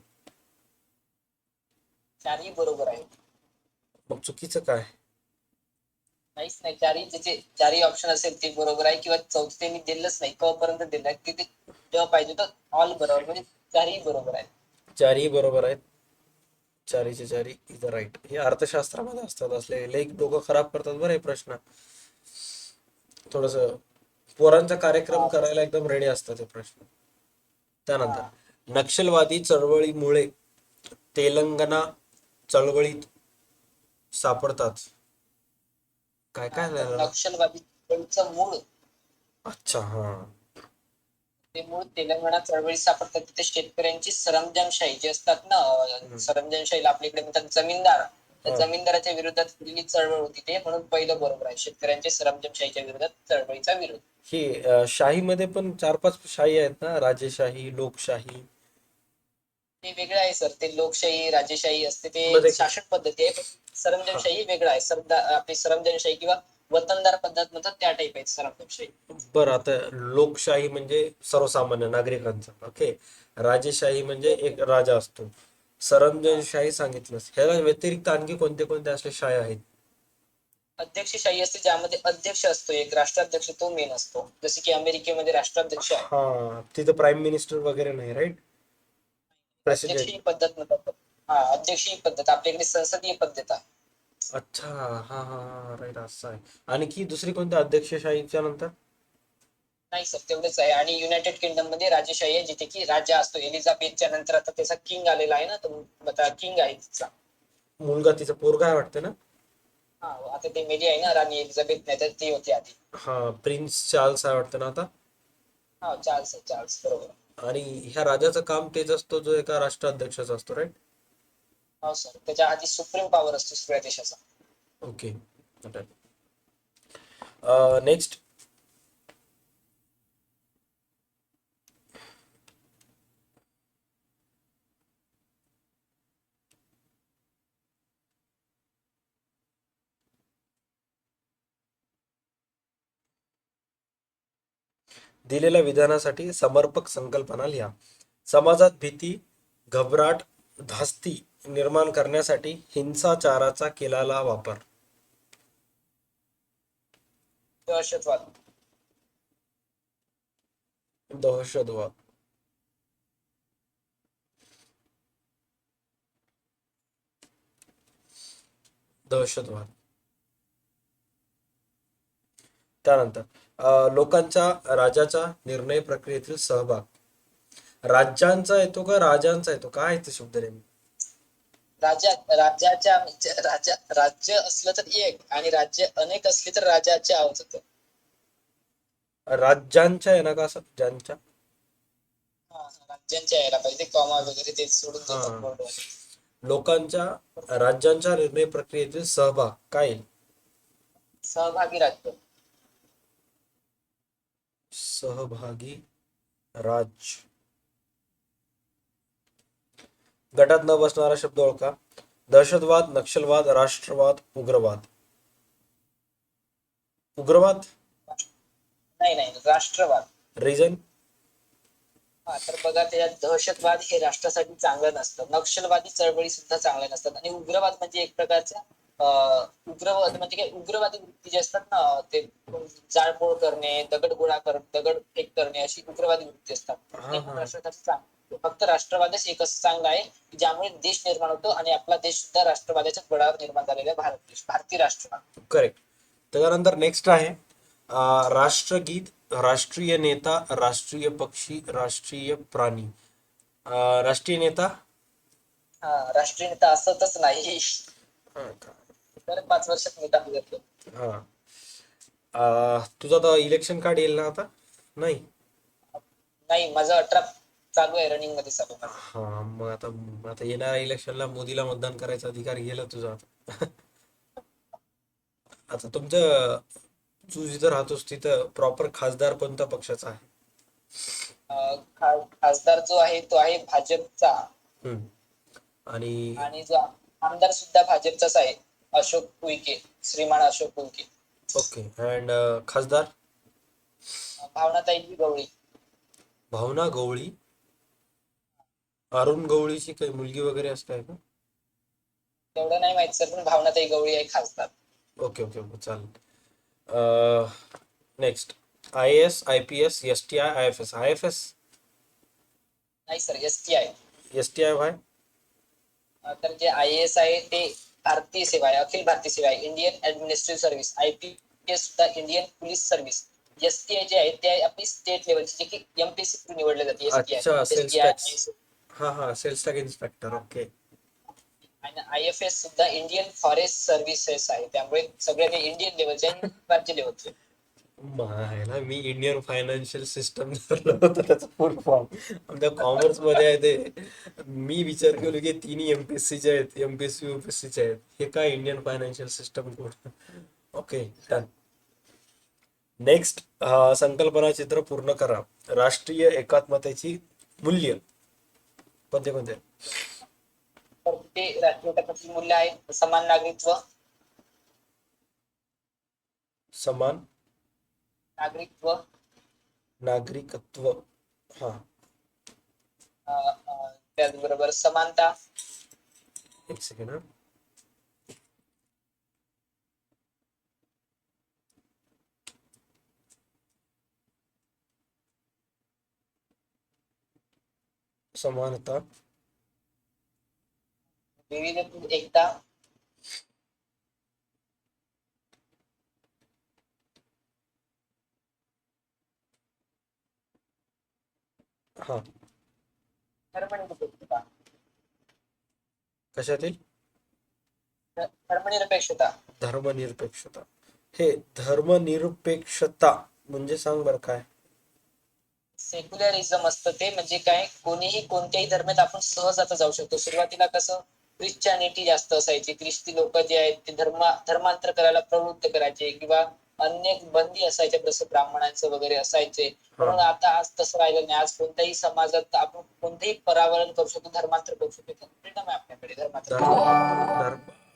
Speaker 2: चारही बरोबर आहे.
Speaker 1: मग चुकीचं काय?
Speaker 2: नाहीच नाही, चारही ऑप्शन असेल ते बरोबर आहे, किंवा चौथं ते मी दिलंच नाही, क पर्यंत दिलं आहे की ते जेव्हा पाहिजे तर ऑल बरोबर, म्हणजे चारही बरोबर आहे.
Speaker 1: चारही बरोबर आहेत. चारीचे चारी इथं राईट. हे अर्थशास्त्रामध्ये असतात असले लई डोकं खराब करतात बरं हे प्रश्न. थोडस पोरांचा कार्यक्रम
Speaker 2: हा
Speaker 1: करायला एकदम रेडी असतात हे प्रश्न. त्यानंतर,
Speaker 2: हा.
Speaker 1: नक्षलवादी चळवळीमुळे तेलंगणा चळवळीत सापडतात. काय काय
Speaker 2: तर
Speaker 1: झालं?
Speaker 2: नक्षलवादी त्यांचं मूळ,
Speaker 1: अच्छा, हा.
Speaker 2: ते मूळ तेलंगणा चळवळीत सापडतात. तिथे शेतकऱ्यांची सरंजामशाही जे असतात ना,
Speaker 1: हम्म.
Speaker 2: सरंजामशाहीला आपल्या इकडे म्हणतात जमीनदार, त्या
Speaker 1: हा.
Speaker 2: जमीनदाराच्या विरोधात केलेली चळवळ होती ते, म्हणून पहिलं बरोबर आहे, शेतकऱ्यांच्या सरंजामशाहीच्या विरोधात चळवळीचा विरोध.
Speaker 1: ही शाहीमध्ये पण 4-5 शाही आहेत ना, राजेशाही, लोकशाही.
Speaker 2: ते वेगळं आहे सर, ते लोकशाही राजेशाही असते, ते
Speaker 1: मध्ये
Speaker 2: शासन पद्धती आहे. पण
Speaker 1: हा,
Speaker 2: सरंजामशाही वेगळं आहे, आपली सरंजामशाही किंवा वतनदार पद्धत म्हणतात त्या टाईप आहे सरंजामशाही.
Speaker 1: बरं. आता लोकशाही म्हणजे सर्वसामान्य नागरिकांचा, ओके. राजेशाही म्हणजे एक राजा असतो.
Speaker 2: हा.
Speaker 1: सरंजामशाही सांगितलंस, ह्याला व्यतिरिक्त आणखी कोणते कोणते असले शाही आहेत?
Speaker 2: अध्यक्षशाही असते, ज्यामध्ये अध्यक्ष असतो, एक राष्ट्राध्यक्ष तो मेन असतो, जसे की अमेरिकेमध्ये राष्ट्राध्यक्ष आहे.
Speaker 1: हा, तिथं प्राईम मिनिस्टर वगैरे नाही, राईट.
Speaker 2: अध्यक्ष
Speaker 1: प्रेसिडेंट.
Speaker 2: ही पद्धत म्हणतात. हा, अध्यक्ष ही पद्धत आपल्याकडे संसदीय पद्धत आहे.
Speaker 1: अच्छा, हा हा हा, राईट, असं आहे. आणखी दुसरी कोणत्या अध्यक्षशाहीच्या नंतर?
Speaker 2: नाही सर, तेवढंच आहे. आणि युनायटेड किंगडम मध्ये राजेशाही आहे, जिथे की राजा असतो. एलिझाबेथच्या नंतर आता त्याचा किंग आलेला आहे ना, तो आता किंग आहे तिचा.
Speaker 1: मुलगा तिचा पोरगा आहे वाटतं ना.
Speaker 2: हा, आता ते मेली आहे ना राणी एलिझाबेथ, नाही तर ती होती आधी.
Speaker 1: हा, प्रिन्स चार्ल्स आहे वाटतं ना आता.
Speaker 2: हा, चार्ल्स चार्ल्स बरोबर.
Speaker 1: आणि ह्या राजाचं काम तेच असतो जो एका राष्ट्राध्यक्षाचा असतो, राईट.
Speaker 2: हो सर, त्याच्या आधी सुप्रीम पॉवर असतो सगळ्या देशाचा.
Speaker 1: ओके. नेक्स्ट, दिलेल्या विधानासाठी समर्पक संकल्पना लिहा. समाजात भीती, घबराट, धास्ती निर्माण करण्यासाठी हिंसाचाराचा केलेला वापर.
Speaker 2: दहशतवाद.
Speaker 1: दहशतवाद. दहशतवाद. त्यानंतर, लोकांच्या राजाच्या निर्णय प्रक्रियेतील सहभाग. राज्यांचा येतो का राजांचा येतो, काय आहे ते शब्द नेमके?
Speaker 2: राज्याच्या म्हणजे राज्य असलं तर एक, आणि राज्य अनेक असली तर राजाचे आहोत होतं.
Speaker 1: राज्यांच्या आहे ना, का असं ज्यांच्या?
Speaker 2: हा, राज्यांच्या यायला पाहिजे, कॉमा वगैरे ते सोडून
Speaker 1: हा,
Speaker 2: देतात बोर्डवाले.
Speaker 1: लोकांच्या राज्यांच्या निर्णय प्रक्रियेतील सहभाग काय येईल?
Speaker 2: सहभागी राज्य.
Speaker 1: सहभागी राज. गटात न बसणारा शब्द ओळखा. दहशतवाद, नक्षलवाद, राष्ट्रवाद, उग्रवाद. उग्रवाद.
Speaker 2: नाही नाही, राष्ट्रवाद.
Speaker 1: रिजन?
Speaker 2: हा तर बघा त्याच्यात दहशतवाद हे राष्ट्रासाठी चांगलं नसतं, नक्षलवादी चळवळी सुद्धा चांगल्या नसतात आणि उग्रवाद म्हणजे एक प्रकारचा उग्रवाद म्हणजे काय उग्रवादी वृत्ती जे असतात ना ते जाळपोळ करणे, दगड फेक करणे अशी उग्रवादी वृत्ती असतात.
Speaker 1: हा
Speaker 2: ते पण
Speaker 1: हा
Speaker 2: राष्ट्रासाठी चांगलं फक्त राष्ट्रवादच एक असं चांगलं आहे की ज्यामुळे देश निर्माण होतो आणि आपला देश सुद्धा राष्ट्रवादाच्या बळावर निर्माण झालेला आहे भारत देश, भारतीय राष्ट्र.
Speaker 1: करेक्ट. त्याच्यानंतर नेक्स्ट आहे राष्ट्रगीत, राष्ट्रीय नेता, राष्ट्रीय पक्षी, राष्ट्रीय प्राणी. राष्ट्रीय नेता.
Speaker 2: राष्ट्रीय नेता असतच नाही,
Speaker 1: हा का?
Speaker 2: तर 5 वर्षात नेता बदलतो.
Speaker 1: हा. तुझं आता इलेक्शन कार्ड येईल ना आता? नाही.
Speaker 2: नाही, माझं 18 चालू आहे, रनिंग मध्ये चालू आहे माझं.
Speaker 1: हा मग आता येणाऱ्या इलेक्शनला मोदीला मतदान करायचा अधिकार गेला तुझा आता. आता तुमचं, तू जिथं राहतोस तिथं प्रॉपर खासदार कोणत्या पक्षाचा आहे?
Speaker 2: खासदार जो आहे तो आहे भाजपचा
Speaker 1: हम्म. आणि
Speaker 2: आणि जो आमदार सुद्धा भाजपचाच आहे, अशोक उईके, श्रीमान अशोक उईके.
Speaker 1: ओके. अँड खासदार
Speaker 2: भावनाताई गवळी.
Speaker 1: भावना गवळी. अरुण गवळीची काही मुलगी वगैरे असं काय का?
Speaker 2: तेवढं नाही माहित सर, पण भावनाताई गवळी आहे खासदार.
Speaker 1: ओके ओके ओके चालेल. Next I S, I P S, S T I, I F S. I F S.
Speaker 2: नाही सर, एसटी आहे.
Speaker 1: S T I Y.
Speaker 2: तर जे IAS आहे ते भारतीय सेवा आहे, अखिल भारतीय सेवा आहे, इंडियन ऍडमिनिस्ट्रेटिव्ह सर्व्हिस. IPS सुद्धा इंडियन पोलीस सर्व्हिस. STI जे आहे ते आहे आपली स्टेट लेवलची, जे की MPSC थ्रू निवडले जाते.
Speaker 1: अच्छा, सेल्स
Speaker 2: STI
Speaker 1: टॅक्स. हा हा, सेल्स टॅक्स इन्स्पेक्टर. ओके.
Speaker 2: आणि IFS सुद्धा इंडियन फॉरेस्ट सर्व्हिसेस आहे, त्यामुळे सगळे ते इंडियन लेवलचे आणि राज्य लेवलचे.
Speaker 1: ना मी इंडियन फायनान्शियल सिस्टम धरलं होतं त्याचा फुल फॉर्म. आमच्या कॉमर्स मध्ये आहे ते. मी विचार केलो की तिन्ही एमपीएससीचे आहेत, एमपीएससी युपीएससीचे आहेत, हे काय Indian financial system code. Okay done. Next, संकल्पना चित्र पूर्ण करा. राष्ट्रीय एकात्मतेची मूल्य कोणते कोणते?
Speaker 2: तर ते राष्ट्रीय एकात्मतेचे मूल्य आहे समान नागरिकत्व,
Speaker 1: समान
Speaker 2: नागरिकत्व,
Speaker 1: नागरिकत्व. हा.
Speaker 2: त्याचबरोबर समानता,
Speaker 1: एक सेकंड हा. समानता,
Speaker 2: विविधतेत एकता,
Speaker 1: हा.
Speaker 2: धर्मनिरपेक्षता.
Speaker 1: कशातील?
Speaker 2: धर्मनिरपेक्षता.
Speaker 1: धर्मनिरपेक्षता. हे धर्मनिरपेक्षता म्हणजे सांग बरं काय?
Speaker 2: सेक्युलरिझम असतं ते, म्हणजे काय कोणीही कोणत्याही धर्मात आपण सहज आता जाऊ शकतो. सुरुवातीला कसं ख्रिश्चॅनिटी जास्त असायची, ख्रिस्ती लोक जे आहेत ते धर्मांतर करायला प्रवृत्त करायचे किंवा अनेक बंदी असायच्या, जसं ब्राह्मणांचं वगैरे असायचे.
Speaker 1: हा.
Speaker 2: म्हणून आता आज तसं राहिलं नाही. आज कोणत्याही समाजात आपण कोणतेही परावरण करू शकतो, धर्मांतर करू शकतो. फ्रीडम आहे आपल्याकडे धर्मांतर.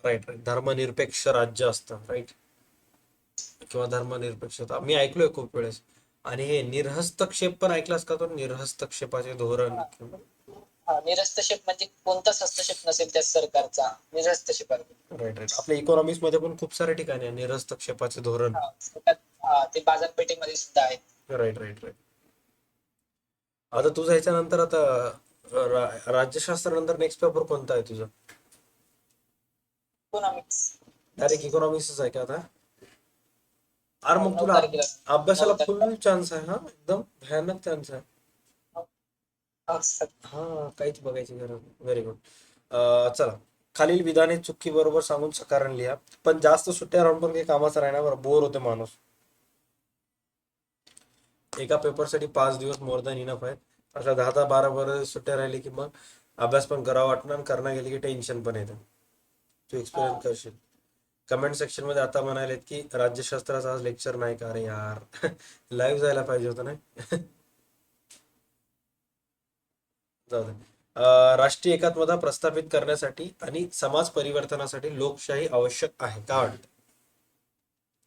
Speaker 1: Right right. धर्मनिरपेक्ष राज्य असतं, राईट. किंवा धर्मनिरपेक्षता मी ऐकलोय खूप वेळेस. आणि हे निरहस्तक्षेप पण ऐकलास का? तो निरहस्तक्षेपाचे धोरण किंवा
Speaker 2: निरहस्तक्षेप म्हणजे कोणताच हस्तक्षेप नसेल त्या सरकारचा, निरहस्तक्षेप.
Speaker 1: Right right. आपल्या इकॉनॉमिक्स मध्ये पण खूप साऱ्या ठिकाणी आहे निरहस्तक्षेपाचे धोरण.
Speaker 2: ते बाजारपेठेमध्ये सुद्धा आहेत.
Speaker 1: Right right right. आता तुझं ह्याच्यानंतर आता राज्यशास्त्र नंतर नेक्स्ट पेपर कोणता आहे तुझा?
Speaker 2: इकॉनॉमिक्स.
Speaker 1: डायरेक्ट इकॉनॉमिक्सच आहे का आता? अरे मग
Speaker 2: 9
Speaker 1: तुला
Speaker 2: तारखेला.
Speaker 1: अभ्यासाला
Speaker 2: 9 तारखेला.
Speaker 1: फुल चान्स आहे. हा एकदम भयानक चान्स आहे.
Speaker 2: सर.
Speaker 1: हा, काहीच बघायची गरज नाही. Very good. चला, खालील विधाने चुकी बरोबर सांगून सकारण लिहा. पण जास्त सुट्ट्या राहून पण काही कामाचं राहणार, बरं बोर होते माणूस. एका पेपरसाठी 5 दिवस मोर दॅन इनफ आहेत. अशा 10-12 सुट्ट्या राहिली की मग अभ्यास पण करावा वाटणार आणि करणं गेले की टेन्शन पण येतं. तू एक्सपिरियन्स करशील. कमेंट सेक्शन मध्ये आता म्हणालेत की राज्यशास्त्राचा आज लेक्चर नाही का? अरे यार, लाईव्ह जायला पाहिजे होतं ना. जाऊ दे. राष्ट्रीय एकात्मता प्रस्थापित करण्यासाठी आणि समाज परिवर्तनासाठी लोकशाही आवश्यक आहे का वाटतं?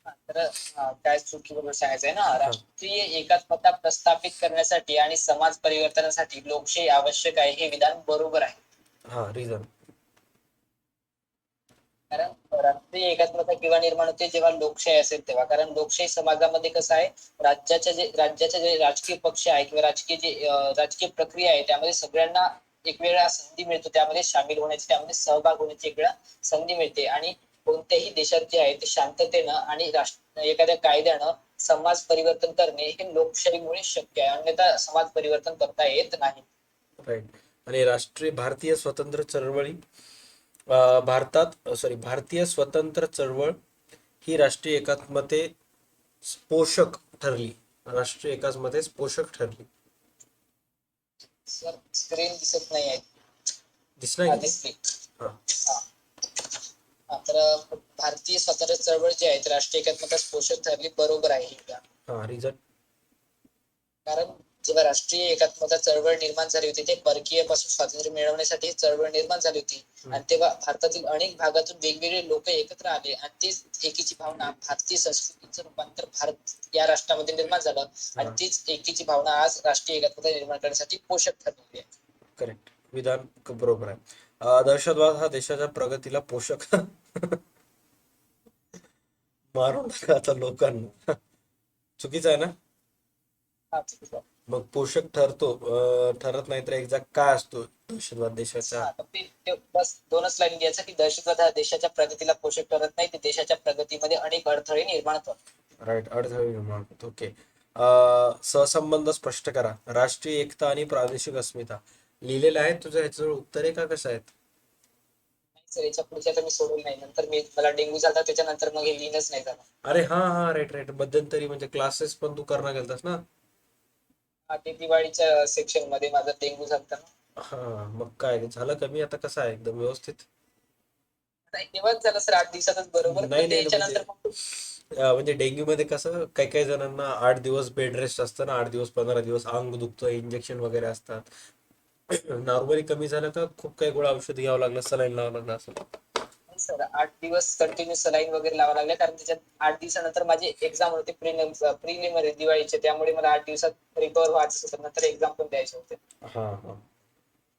Speaker 2: तर काय चुकीबरोबर सांगायचं आहे ना, राष्ट्रीय एकात्मता प्रस्थापित करण्यासाठी आणि समाज परिवर्तनासाठी लोकशाही आवश्यक आहे हे विधान बरोबर आहे.
Speaker 1: हा, रिझन.
Speaker 2: कारण राष्ट्रीय एकात्मता केव्हा निर्माण होते, जेव्हा लोकशाही असेल तेव्हा. कारण लोकशाही समाजामध्ये कसं आहे, राज्याचे जे राजकीय पक्ष आहे किंवा राजकीय राजकीय प्रक्रिया आहे त्यामध्ये सगळ्यांना एक वेळा संधी मिळतो, त्यामध्ये सामील होण्याची, त्यामध्ये सहभाग होण्याची एक वेळा संधी मिळते. आणि कोणत्याही देशात जे आहे ते शांततेनं आणि एखाद्या कायद्यानं समाज परिवर्तन करणे हे लोकशाहीमुळे शक्य आहे, अन्यथा समाज परिवर्तन करता येत नाही.
Speaker 1: राईट. आणि भारतीय स्वतंत्र चळवळी भारतीय स्वतंत्र चळवळ ही राष्ट्रीय एकात्मते पोषक ठरली. राष्ट्रीय एकात्मते पोषक ठरली.
Speaker 2: सर स्क्रीन दिसत नाही आहे.
Speaker 1: दिसणार
Speaker 2: हा,
Speaker 1: की
Speaker 2: दिसली.
Speaker 1: हा.
Speaker 2: हा. तर भारतीय स्वतंत्र चळवळ जी आहे राष्ट्रीय एकात्मता पोषक ठरली, बरोबर आहे ही का?
Speaker 1: हा, रिझन.
Speaker 2: कारण जेव्हा राष्ट्रीय एकात्मता चळवळ निर्माण झाली होती ते परकीय पासून स्वातंत्र्य मिळवण्यासाठी ही चळवळ निर्माण झाली होती. आणि तेव्हा भारतातील अनेक भागातून वेगवेगळे लोक एकत्र आले आणि तीच एकीची भावना, भारतीय संस्कृतीचं रूपांतर भारत या राष्ट्रामध्ये निर्माण झालं. आणि तीच एकीची भावना आज राष्ट्रीय एकात्मता निर्माण करण्यासाठी पोषक ठरलेली आहे.
Speaker 1: करेक्ट. विधान बरोबर आहे. दहशतवाद हा देशाच्या प्रगतीला पोषक मारून टाका आता लोकांना. चुकीचं आहे ना?
Speaker 2: हा, चुकीचं आहे.
Speaker 1: मग पोषक ठरतो, ठरत नाही तर एक्झॅक्ट काय असतो दहशतवाद देशाच्या?
Speaker 2: हा, तर ते बस दोनच लाईन घ्यायचं की दहशतवाद हा देशाच्या प्रगतीला पोषक ठरत नाही, ते देशाच्या प्रगतीमध्ये अनेक अडथळे निर्माण करतो.
Speaker 1: राईट, अडथळे निर्माण होतो. ओके. सहसंबंध स्पष्ट करा. राष्ट्रीय एकता आणि प्रादेशिक अस्मिता लिहिलेलं आहे तुझं, ह्याचं उत्तर आहे का कसं आहेत?
Speaker 2: सर याच्या पुढच्या तर मी सोडून नाही, नंतर मला डेंग्यू झाला त्याच्यानंतर मग हे लिहिणंच नाही झालं.
Speaker 1: अरे हा हा, राईट राईट. मध्यंतरी म्हणजे क्लासेस पण तू करणं गेलतास ना?
Speaker 2: हा, ते दिवाळीच्या सेक्शन मध्ये माझा डेंग्यू झाला ना.
Speaker 1: हा, मग काय झालं कमी आता? कसं आहे, एकदम व्यवस्थित?
Speaker 2: नाही, तेव्हाच झालं सर, 8 दिवसातच बरोबर.
Speaker 1: नाही
Speaker 2: पण
Speaker 1: नाही म्हणजे
Speaker 2: त्याच्यानंतर मग
Speaker 1: म्हणजे डेंग्यू मध्ये कसं काही काही जणांना 8 दिवस बेड रेस्ट असतं ना, 8 दिवस 15 दिवस अंग दुखतं, इंजेक्शन वगैरे असतात. नॉर्मली कमी झालं का खूप काही गोळ्या औषध घ्यावं लागलं, सलाईन लावावं लागलं असं?
Speaker 2: सर 8 दिवस कंटिन्यू सलाईन वगैरे लावा लागले, कारण त्याच्यात 8 दिवसानंतर माझी एक्झाम होते, प्रिलिमिनरी दिवाळीचे, त्यामुळे मला 8 दिवसात रिकवर व्हायचं होतं, नंतर एक्झाम पण द्यायचे होते.
Speaker 1: हा हा,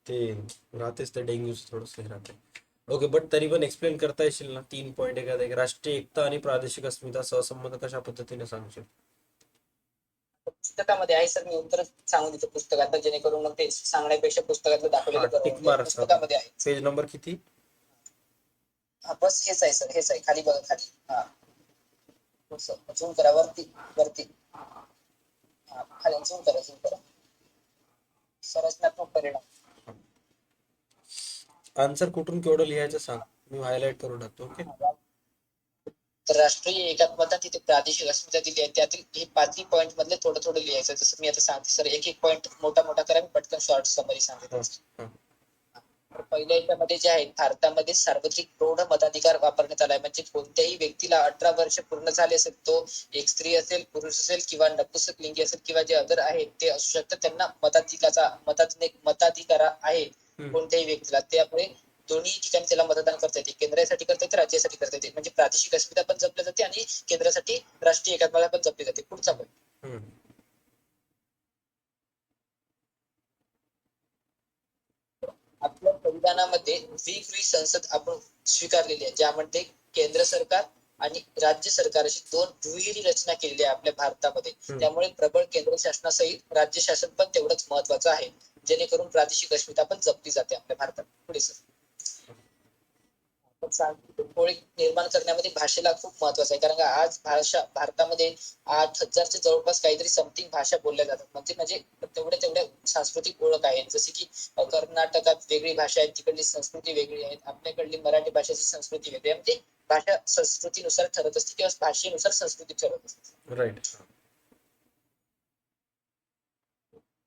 Speaker 1: ते राहतेच, ते डेंग्यूच थोडंसं हे राहते. ओके, बट तरी पण एक्सप्लेन करता येशील ना? 3 पॉईंट एखादा एक. राष्ट्रीय एकता आणि प्रादेशिक अस्मिता सहसंबंध कशा पद्धतीने सांगशील?
Speaker 2: पुस्तकामध्ये आहे सर, मी उत्तर सांगून देतो पुस्तकात, जेणेकरून मग ते सांगण्यापेक्षा पुस्तकातलं
Speaker 1: हा,
Speaker 2: दाखवलेलं बरं
Speaker 1: टिक
Speaker 2: होईल.
Speaker 1: मार्क्स.
Speaker 2: पुस्तकामध्ये आहे.
Speaker 1: पेज नंबर किती?
Speaker 2: हा, बस हेच आहे सर, हेच आहे, खाली बघा, खाली. हा, झूम करा वरती, वरती. हा, खाली झूम करा, झूम करा. संरचनात्मक परिणाम.
Speaker 1: आन्सर कुठून केवढं लिहायचं सांग, मी हायलाइट करून टाकतो. ओके.
Speaker 2: तर राष्ट्रीय एकात्मता तिथे प्रादेशिक अस्मिता दिली आहे, त्यातील हे 5 पॉईंट मधले थोडं थोडं लिहायचं. जसं मी आता सांगते सर, एक एक पॉईंट मोठा मोठा करा, मी पटकन शॉर्ट समरी सांगते.
Speaker 1: हा.
Speaker 2: तर पहिल्या याच्यामध्ये जे आहे, भारतामध्ये सार्वत्रिक प्रौढ मताधिकार वापरण्यात आलाय. म्हणजे कोणत्याही व्यक्तीला 18 वर्ष पूर्ण झाले असेल, तो एक स्त्री असेल, पुरुष असेल किंवा नपुंसकलिंगी असेल किंवा जे अदर आहेत ते असू शकतात, त्यांना मताधिकार आहे कोणत्याही व्यक्तीला. त्यामुळे दोन्ही ठिकाणी त्याला मतदान करता येते. केंद्रासाठी करता येते, राज्यासाठी करता येते. म्हणजे प्रादेशिक अस्मिता पण जपली जाते आणि केंद्रासाठी राष्ट्रीय एकात्मता पण जपली जाते. पुढचा point.
Speaker 1: हम्म.
Speaker 2: आपल्या संविधानामध्ये वेगवेगळी संसद आपण स्वीकारलेली आहे, ज्यामध्ये केंद्र सरकार आणि राज्य सरकार अशी दोन दुहेरी रचना केलेली आहे आपल्या भारतामध्ये. त्यामुळे प्रबळ केंद्र शासनासहित राज्य शासन पण तेवढंच महत्वाचं आहे, जेणेकरून प्रादेशिक अस्मिता पण जपली जाते आपल्या भारतात. पुढे सर. सांस्कृतिक ओळख निर्माण करण्यामध्ये भाषेला खूप महत्वाचं आहे, कारण का आज भारतामध्ये 8,000च्या जवळपास काहीतरी समथिंग भाषा बोलल्या जातात. म्हणजे तेवढ्या सांस्कृतिक ओळख आहेत. जसे की कर्नाटकात वेगळी भाषा आहे, तिकडली संस्कृती वेगळी आहे, आपल्याकडली मराठी भाषेची संस्कृती वेगळी आहे. म्हणजे भाषा संस्कृतीनुसार ठरत असते किंवा भाषेनुसार संस्कृती ठरत असते.
Speaker 1: राईट.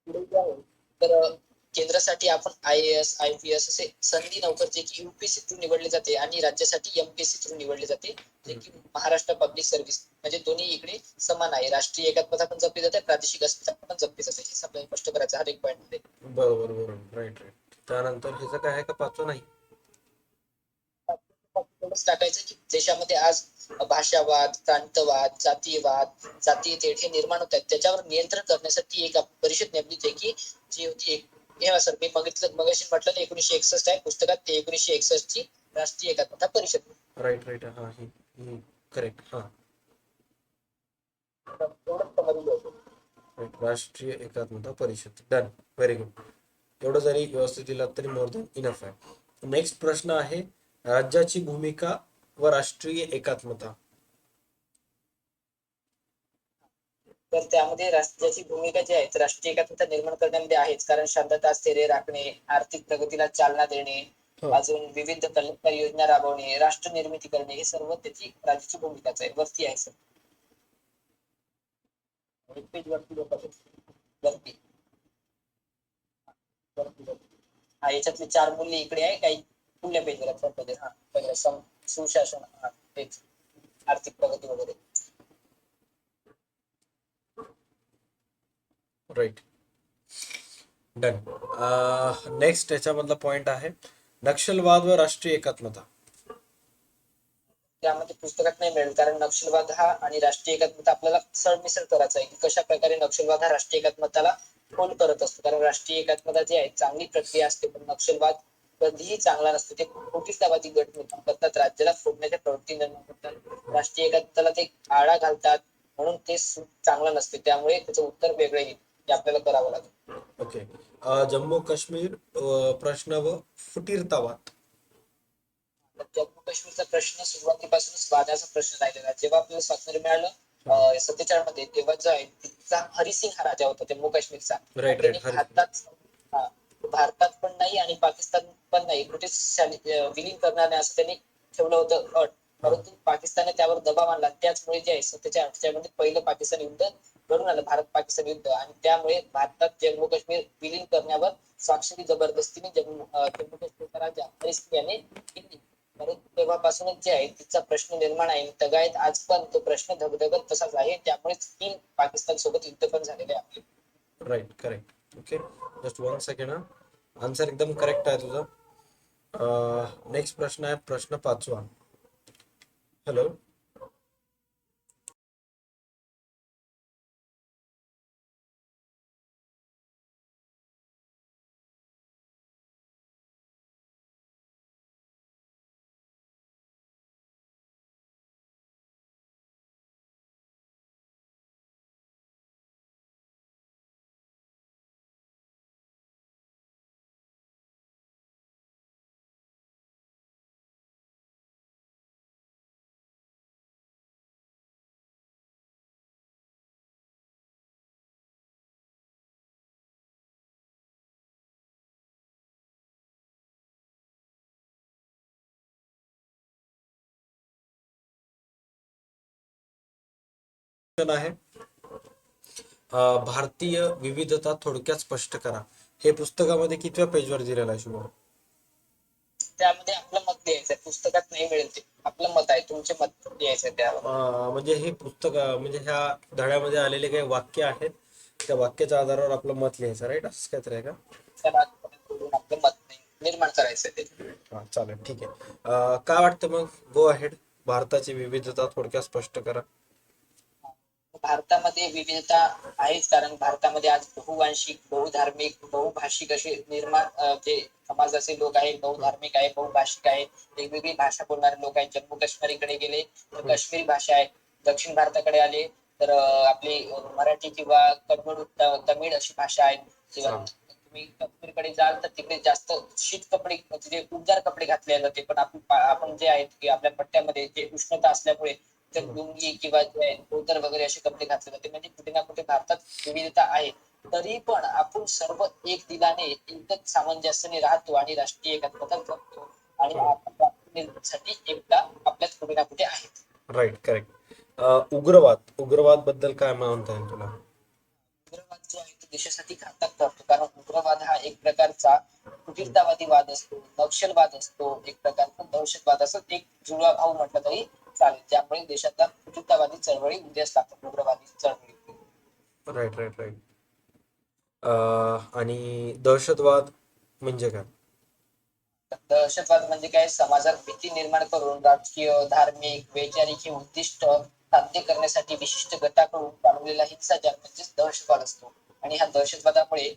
Speaker 2: पुढे जे आहे, तर केंद्रासाठी आपण IAS, IPS असे संधी नौकर जे की UPSC थ्रू निवडले जाते आणि राज्यासाठी MPSC थ्रू निवडले जाते, जे की महाराष्ट्र पब्लिक सर्व्हिस. म्हणजे दोन्ही इकडे समान आहे. राष्ट्रीय एकात्मता पण जपली जाते, प्रादेशिक अस्मिता पण जपली जाते. हे समजा स्पष्ट करायचं हर एक पॉईंट मध्ये.
Speaker 1: बरोबर बरोबर, राईट राईट. त्यानंतर ह्याचं काय आहे का? 5वं नाही?
Speaker 2: एवढंच टाकायचं की देशामध्ये आज भाषावाद, प्रांतवाद, जातीयवाद, जातीय तेढ हे निर्माण होत आहेत त्याच्यावर नियंत्रण करण्यासाठी एक परिषद नेमली जे की जी होती हे सर मी बघितलं मगाशी म्हटलं ना 1961 आहे पुस्तकात ते 1961 ची राष्ट्रीय एकात्मता परिषद.
Speaker 1: राईट राईट हा ही करेक्ट हा
Speaker 2: एवढंच समजलं होतं.
Speaker 1: राईट राष्ट्रीय एकात्मता परिषद डन व्हेरी गुड. एवढं जरी व्यवस्थित दिलं तरी मोर दॅन इनफ आहे. नेक्स्ट प्रश्न आहे राज्याची भूमिका व राष्ट्रीय एकात्मता.
Speaker 2: तर त्यामध्ये राज्याची भूमिका जी आहे राष्ट्रीय एकात्मता निर्माण करण्यामध्ये आहेच कारण शांतता स्थैर्य राखणे, आर्थिक प्रगतीला चालना देणे,
Speaker 1: हो.
Speaker 2: अजून विविध कल्याणकारी योजना राबवणे, राष्ट्र निर्मिती करणे हे सर्व त्याची राज्याची भूमिकाच आहे. वरती आहे सर. एक पेज वरती वरती हा याच्यातले 4 मूल्य इकडे आहे काही पुढल्या पेजवर हा पहिलं सुशासन हा तेच आर्थिक प्रगती वगैरे.
Speaker 1: Right done. नेक्स्ट याच्यामधला पॉइंट आहे नक्षलवाद व राष्ट्रीय एकात्मता.
Speaker 2: त्यामध्ये पुस्तकात नाही मिळेल कारण नक्षलवाद हा आणि राष्ट्रीय एकात्मता आपल्याला सरमिसळ करायचा आहे की कशा प्रकारे नक्षलवाद हा राष्ट्रीय एकात्मताला फोल करत असतो कारण राष्ट्रीय एकात्मता जी आहे चांगली प्रक्रिया असते पण नक्षलवाद कधीही चांगला नसतो. ते फुटीरतावादी गट निर्माण करतात, राज्याला फोडण्याच्या प्रवृत्ती निर्माण करतात, राष्ट्रीय एकात्मताला ते आळा घालतात म्हणून ते चांगलं नसते. त्यामुळे त्याचं उत्तर वेगळं येईल ते आपल्याला करावं लागेल.
Speaker 1: ओके. जम्मू काश्मीर प्रश्न व फुटीरतावाद.
Speaker 2: जम्मू काश्मीरचा प्रश्न सुरुवातीपासूनच वादाचा प्रश्न राहिलेला. जेव्हा आपल्याला स्वातंत्र्य मिळालं 47 मध्ये तेव्हा जो आहे तिथचा हरिसिंग हा राजा होता जम्मू काश्मीरचा.
Speaker 1: राईट
Speaker 2: त्यांनी
Speaker 1: राईट
Speaker 2: भारतात पण नाही आणि पाकिस्तान पण नाही ब्रिटिश विलीन करणार नाही असं त्यांनी ठेवलं होतं अट. परंतु पाकिस्तानने त्यावर दबाव आणला. त्याचमुळे जे आहे 47 मध्ये पहिलं पाकिस्तान युद्ध घडून आलं भारत पाकिस्तान युद्ध आणि त्यामुळे भारतात जम्मू काश्मीर विलीन करण्यावर स्वाक्षरी जबरदस्तीने जम्मू काश्मीरचा राजा हरिसिंग याने केली. परंतु तेव्हापासूनच जे आहे तिचा प्रश्न निर्माण आहे तगायत आज पण तो प्रश्न धगधगत तसाच आहे. त्यामुळे चीन पाकिस्तान सोबत युद्ध पण झालेले आहे.
Speaker 1: Right correct. Okay just 1 second हा. आन्सर एकदम करेक्ट आहे तुझं. नेक्स्ट प्रश्न आहे प्रश्न 5वा. हॅलो. आहे भारतीय विविधता थोडक्यात स्पष्ट करा. हे पुस्तकामध्ये कितव्या पेजवर दिलेलं आहे शुभम?
Speaker 2: त्यामध्ये आपलं मत द्यायचं आहे. पुस्तकात नाही मिळेल ते आपलं मत आहे. तुमचे मत द्यायचं आहे त्यावर.
Speaker 1: म्हणजे हे पुस्तक म्हणजे ह्या धड्यामध्ये आलेले काही वाक्य आहेत त्या वाक्याच्या आधारावर आपलं मत लिहायचं राईट असं काहीतरी आहे का?
Speaker 2: त्याला आपलं मत नाही निर्माण करायचं आहे ते.
Speaker 1: हा चालेल ठीक आहे. काय वाटतं मग गो अहेड. भारताची विविधता थोडक्यात स्पष्ट करा.
Speaker 2: भारतामध्ये विविधता आहेच कारण भारतामध्ये आज बहुवांशिक, बहुधार्मिक, बहुभाषिक असे जे समाजाचे लोक आहेत बहुधार्मिक आहे, बहुभाषिक आहे, वेगवेगळी भाषा बोलणारे लोक आहेत. जम्मू काश्मीरकडे गेले तर काश्मीरी भाषा आहे. दक्षिण भारताकडे आले तर आपली मराठी किंवा कन्नड तमिळ अशी भाषा आहे. किंवा तुम्ही काश्मीरकडे जाल तर तिकडे जास्त शीत कपडे म्हणजे उबदार कपडे घातले जाते पण आपण जे आहेत की आपल्या पट्ट्यामध्ये जे उष्णता असल्यामुळे तर लुंगी किंवा धोतर वगैरे असे कपडे घातले जाते. म्हणजे कुठे ना कुठे भारतात विविधता आहे. तरी पण आपण सर्व एक दिलाने एकच सामंजस्याने राहतो आणि राष्ट्रीय एकात्मता जपतो आणि आपण साठी एकता आपल्यात कुठे ना कुठे आहे.
Speaker 1: Right correct. उग्रवाद बद्दल काय म्हणता येईल तुला?
Speaker 2: उग्रवाद जो आहे तो देशासाठी घातक ठरतो कारण उग्रवाद हा एक प्रकारचा फुटीरतावादी वाद असतो, नक्षलवाद असतो, एक प्रकारचा दहशतवाद असतो. एक जुळा भाव म्हटलं तरी चालेल. त्यामुळे देशातल्या फुटीरतावादी चळवळी उदयास लागतात. उग्रवादी चळवळी.
Speaker 1: Right right right. आणि दहशतवाद म्हणजे काय?
Speaker 2: दहशतवाद म्हणजे काय? समाजात भीती निर्माण करून राजकीय, धार्मिक, वैचारिक हे उद्दिष्ट साध्य करण्यासाठी विशिष्ट गटाकडून चालवलेला हिंसाचार म्हणजेच दहशतवाद असतो. आणि ह्या दहशतवादामुळे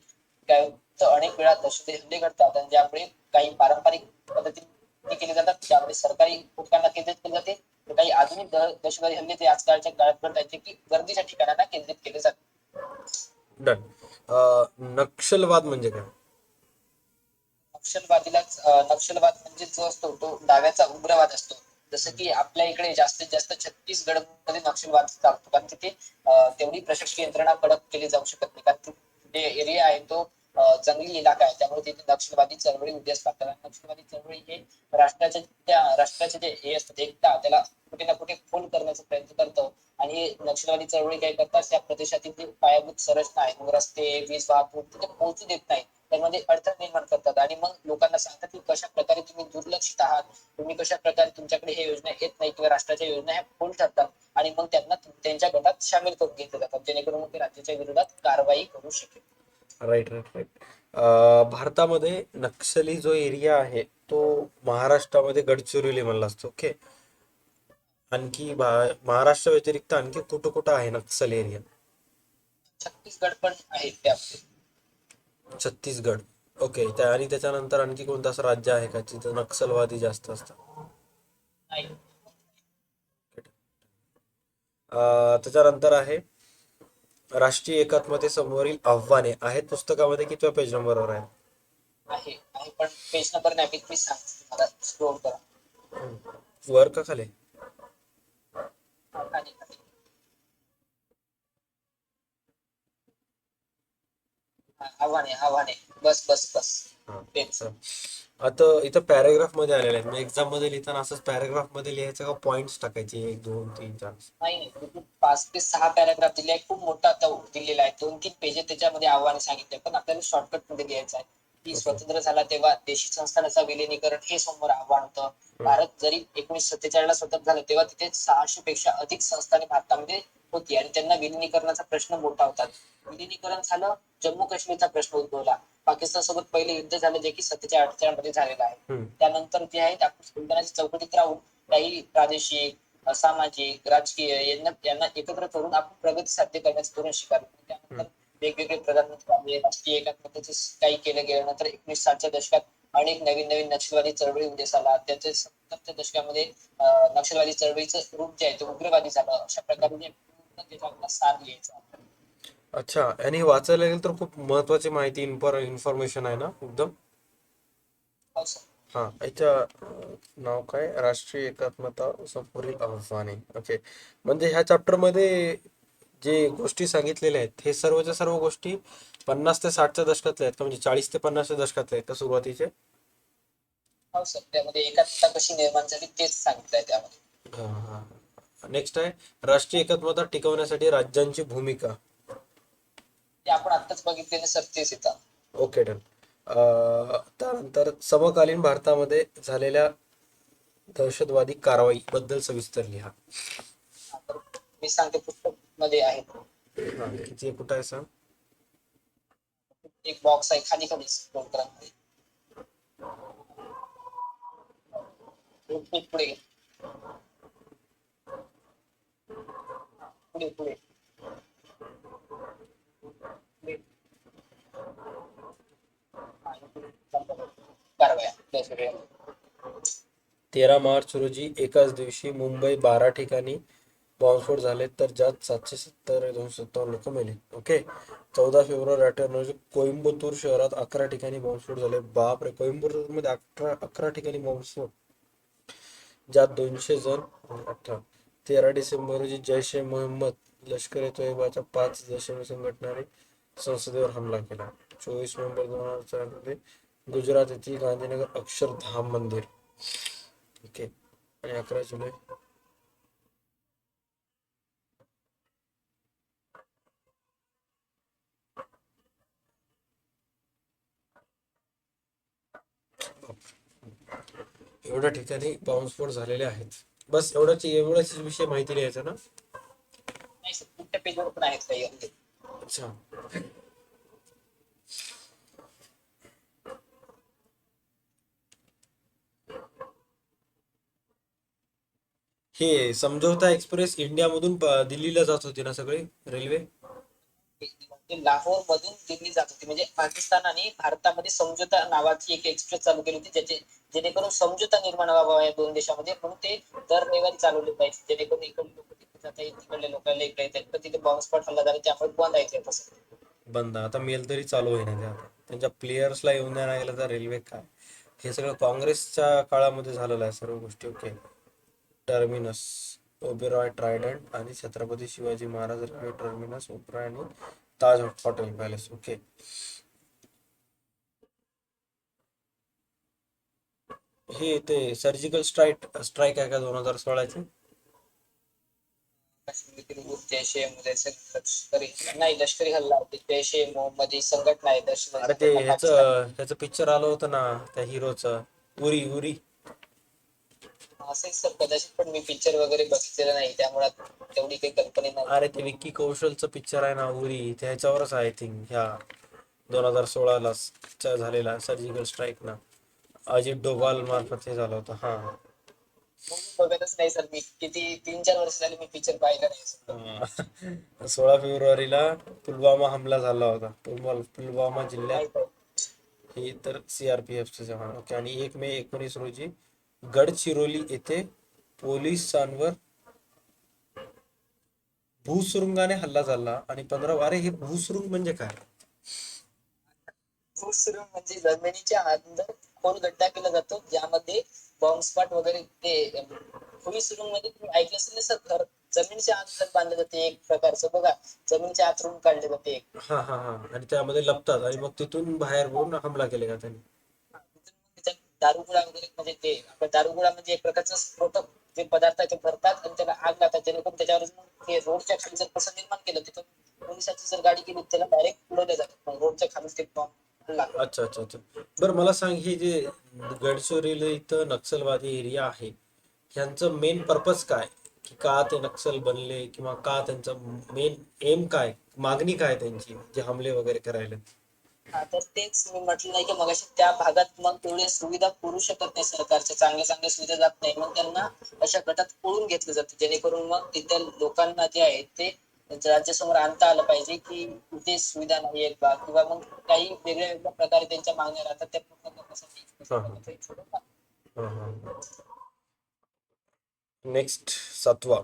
Speaker 2: काय होतं, अनेक वेळा दहशती हल्ले घडतात आणि ज्यामुळे काही पारंपरिक पद्धतीने केले जातात, ज्यामुळे सरकारी उपकरणांना केंद्रित केले जाते, तर काही आधुनिक दहशतवादी हल्ले ते आजकालच्या काळात घडत आहेत, जे की गर्दीच्या ठिकाणांना केंद्रित केले जातात.
Speaker 1: डन. नक्षलवाद म्हणजे काय?
Speaker 2: नक्षलवाद म्हणजे जो असतो तो डाव्याचा उग्रवाद असतो. जसं की आपल्या इकडे जास्तीत जास्त छत्तीसगड मध्ये नक्षलवाद चालतो, कारण तिथे तेवढी प्रशासकीय यंत्रणा कडक केली जाऊ शकत नाही, कारण जे एरिया आहे तो जंगली इलाका आहे, त्यामुळे तिथे नक्षलवादी चळवळी उदयास लागतात. आणि नक्षलवादी चळवळी हे राष्ट्राचे जे हे असतात एकता, त्याला कुठे ना कुठे फोल करण्याचा प्रयत्न करतं. आणि हे नक्षलवादी चळवळी काय करतात, त्या प्रदेशातील जी पायाभूत संरचना आहे, मग रस्ते, वीज वाहतूक तिथे पोहोचू देत नाही, त्यामध्ये अडथळे निर्माण करतात. आणि मग लोकांना सांगतात की कशा प्रकारे तुम्ही दुर्लक्षित आहात, तुम्ही कशा प्रकारे तुमच्याकडे हे योजना येत नाही, किंवा राष्ट्राच्या योजना ह्या फोल ठरतात. आणि मग त्यांना त्यांच्या गटात सामील करून घेतले जातात, जेणेकरून मग ते राज्याच्या विरोधात कारवाई करू शकेल.
Speaker 1: Right, right, right. भारतामध्ये नक्षली जो एरिया आहे तो महाराष्ट्रामध्ये गडचिरोली म्हणला असतो. ओके. आणखी महाराष्ट्र व्यतिरिक्त आणखी कुठं कुठं आहे नक्षल एरिया?
Speaker 2: छत्तीसगड पण आहेत त्यामध्ये.
Speaker 1: छत्तीसगड. ओके. आणि त्याच्यानंतर आणखी कोणतं असं राज्य आहे का जिथं नक्षलवादी जास्त असतात?
Speaker 2: नाही.
Speaker 1: त्याच्यानंतर आहे राष्ट्रीय एकात्मतेसमोरील आव्हाने आहेत पुस्तकामध्ये, कितव्या पेज नंबरवर आहे?
Speaker 2: आहे पण पेज नंबर नाही, मी तुम्ही सांगतो तुम्हाला, स्क्रोल करा.
Speaker 1: वर का खाली?
Speaker 2: खाली खाली. आव्हाने आव्हाने, बस बस बस.
Speaker 1: हा.
Speaker 2: तेच.
Speaker 1: आता इथं पॅराग्राफ मध्ये आलेले आहेत, मग एक्झाम मध्ये लिहिताना असंच पॅराग्राफ मध्ये लिहायचं का पॉइंट्स टाकायचे 1 2 3 4?
Speaker 2: नाही नाही, तुम्ही 5 ते 6 पॅराग्राफ दिले आहे, खूप मोठा आता दिलेला आहे, 2-3 पेज त्याच्यामध्ये आव्हाने सांगितले, पण आपल्याला शॉर्टकट मध्ये लिहायचं आहे की
Speaker 1: ओके.
Speaker 2: स्वतंत्र झाला तेव्हा देशी संस्थानाचा विलिनीकरण हे समोर आव्हान होतं. भारत जरी 1947 ला स्वतंत्र झालं तेव्हा तिथे 600 पेक्षा अधिक संस्थाने भारतामध्ये होती आणि त्यांना विलिनीकरणाचा प्रश्न मोठा होता. विलिनीकरण झालं, जम्मू काश्मीरचा प्रश्न उद्भवला, पाकिस्तान सोबत पहिले युद्ध झालं जे की 47-48 मध्ये झालेलं आहे. त्यानंतर जे आहे आपण सुलतानाच्या चौकटीत राहून काही प्रादेशिक, सामाजिक, राजकीय यांना एकत्र करून आपण प्रगती साध्य करण्याचं धोरण स्वीकारलं. त्यानंतर वेगवेगळे प्रधानमंत्री आले, राष्ट्रीय एकात्मतेचे काही केलं गेलं. नंतर 1960च्या दशकात अनेक नवीन नवीन नक्षलवादी चळवळी उदयास आला. त्याच्या 70च्या दशकामध्ये नक्षलवादी चळवळीचं रूप जे आहे ते उग्रवादी झालं. अशा प्रकारे त्याच्यावर सार लिहायचा.
Speaker 1: अच्छा. आणि वाचायला गेलं तर खूप महत्वाची माहिती, इन्फॉर्मेशन आहे ना एकदम?
Speaker 2: हो सर.
Speaker 1: हा. याच्या नाव काय? राष्ट्रीय एकात्मता समोरील आव्हाने. ओके. म्हणजे ह्या चॅप्टर मध्ये जे गोष्टी सांगितलेल्या आहेत हे सर्वच्या सर्व गोष्टी 50 ते 60च्या दशकातल्या आहेत का, म्हणजे 40 ते 50च्या दशकातल्या आहेत का सुरुवातीचे?
Speaker 2: हो सर, त्यामध्ये एकात्मता कशी निर्माण झाली तेच सांगितलंय त्यामध्ये.
Speaker 1: हा हा. नेक्स्ट आहे राष्ट्रीय एकात्मता टिकवण्यासाठी राज्यांची भूमिका.
Speaker 2: ते आपण आत्ताच बघितलेलं सर तेच येतं.
Speaker 1: Okay, done. त्यानंतर समकालीन भारतामध्ये झालेल्या दहशतवादी कारवाई बद्दल सविस्तर लिहा.
Speaker 2: तर मी सांगते पुस्तक मध्ये आहे.
Speaker 1: हा, किती कुठं आहे सांग?
Speaker 2: एक बॉक्स आहे, खाली खाली स्क्रोल करा. एक पुढे घे. पुढे पुढे पुढे. कारवाया दहशतवादी.
Speaker 1: 13 मार्च रोजी एकाच दिवशी मुंबई 12 ठिकाणी बॉम्बस्फोट झाले, तर ज्यात 770-257 लोक मेले. ओके. 14 फेब्रुवारी 18 रोजी कोइंबतूर शहरात 11 ठिकाणी बॉम्बस्फोट झाले. बापरे, कोइंबतूर मध्ये 11 ठिकाणी बॉम्बस्फोट, ज्यात 200 जण. 13 डिसेंबर रोजी जैश ए मोहम्मद लष्कर ए तोयबाच्या 5 दहशतवादी संघटनांनी संसदेवर हमला केला. 24 नोव्हेंबर 2004 मध्ये गुजरात येथील गांधीनगर अक्षरधाम मंदिर. ओके. आणि 11 जुलै एवढ्या ठिकाणी बॉम्बस्फोट झालेले आहेत. बस एवढाच विषय माहिती लिहायचा ना?
Speaker 2: नाही सर, कुठल्या पेजवर पण आहेत काही अंक.
Speaker 1: अच्छा. हे समझौता एक्सप्रेस इंडियामधून दिल्लीला जात होती ना सगळी रेल्वे.
Speaker 2: लाहोर मधून दिल्ली जात होती, म्हणजे पाकिस्तान आणि भारतामध्ये समझोता नावाची एक एक्सप्रेस चालू केली होती, जेणेकरून समझोता निर्माण व्हावा या दोन देशामध्ये, म्हणून ते दर रविवारी चालवले पाहिजे, जेणेकरून इकडे लोक तिकडे जाता येईल, तिकडल्या लोकांना इकडे येता येईल. तर तिथे बॉम्बस्फोट हल्ला झाला, त्यामुळे बंद आहे ते तसं.
Speaker 1: बंद आता मेल तरी चालू आहे ना ते आता त्यांच्या प्लेयर्सला येऊन द्यायला गेलं तर रेल्वे काय. हे सगळं काँग्रेसच्या काळामध्ये झालेलं आहे सर्व गोष्टी. ओके. टर्मिनस ओबेरॉय ट्रायडंट आणि छत्रपती शिवाजी महाराज रेल्वे टर्मिनस ओबेरॉय आणि ताज हॉटेल पॅलेस. ओके. हे ते सर्जिकल स्ट्राईक आहे का 2016ची.
Speaker 2: काश्मीर जैश ए लष्करी नाही, लष्करी हल्ला होते. जैश ए मोहम्मदी संघटना आहे, दहशतवादी
Speaker 1: अरे ते
Speaker 2: संघटना पाकिस्तान.
Speaker 1: ह्याचं पिक्चर आलं होतं ना त्या हिरोचं, उरी उरी.
Speaker 2: असेल सर कदाचित, पण मी पिक्चर वगैरे बघितलेलं नाही, त्यामुळे तेवढी काही कल्पना नाही.
Speaker 1: अरे ते विक्की कौशलचं पिक्चर आहे ना उरी, त्याच्यावरच आय थिंक ह्या 2016ला झालेला सर्जिकल स्ट्राईक ना अजित डोभाल मार्फत हे झालं होतं. हा.
Speaker 2: मूवी बघतच नाही सर मी, किती 3-4 वर्ष झाली मी पिक्चर पाहिला नाही सर.
Speaker 1: हा. 16 फेब्रुवारीला पुलवामा हमला झाला होता. पुलवामा जिल्ह्यात.
Speaker 2: माहित आहे.
Speaker 1: हे तर सीआरपीएफचे जवान. ओके. आणि 1 मे 2019 रोजी गडचिरोली येथे पोलिसांवर भूसुरुंगाने हल्ला झाला आणि 15. अरे हे भूसुरुंग म्हणजे काय.
Speaker 2: भूसुरुंग म्हणजे जमिनीच्या अंदर खोल गड्डा केला जातो, ज्यामध्ये बॉम्बस्फोट वगैरे ते भूसुरुंग मध्ये तुम्ही ऐकलं असेल ना सर, घर जमिनीच्या आत घर बांधलं जाते एक प्रकारचं, बघा जमिनीच्या आत रूम काढले जाते एक.
Speaker 1: हा हा हा. आणि त्यामध्ये लपतात आणि मग तिथून बाहेर पडून हमला केले का त्यांनी.
Speaker 2: त्याच्यात दारुगोळा वगैरे, म्हणजे ते आपला दारुगोळा म्हणजे एक प्रकारचं स्फोटक जे पदार्थ आहे ते भरतात आणि त्याला आग लावतात, जेणेकरून त्याच्यावर हे रोडच्या खाली जर कसं निर्माण केलं, तिथून पोलिसांची जर गाडी गेली त्याला डायरेक्ट उडवलं जातं, पण रोडच्या खाली ते बॉम्ब लागतात.
Speaker 1: अच्छा अच्छा अच्छा. बरं मला सांग, हे जे गडचिरोली इथं नक्षलवादी एरिया आहे, ह्यांचं मेन पर्पज काय, की का ते नक्षल बनले किंवा का त्यांचं मेन एम काय, मागणी काय त्यांची जे हमले वगैरे करायला.
Speaker 2: हा, तर तेच मी म्हटलं नाही की मगाशी, त्या भागात मग तेवढ्या सुविधा पुरू शकत नाही सरकारच्या, चांगल्या चांगल्या सुविधा जात नाही, मग त्यांना अशा गटात पळून घेतलं जातं, जेणेकरून मग तिथल्या लोकांना जे आहे ते राज्यासमोर आणता आलं पाहिजे की इथे सुविधा नाही आहेत बा, किंवा मग काही वेगळ्या वेगळ्या प्रकारे त्यांच्या मागण्या राहतात, त्या पूर्ण करण्यासाठी
Speaker 1: हा
Speaker 2: सरकारने ते छोडून टाकलं.
Speaker 1: हा हा. नेक्स्ट 7वा.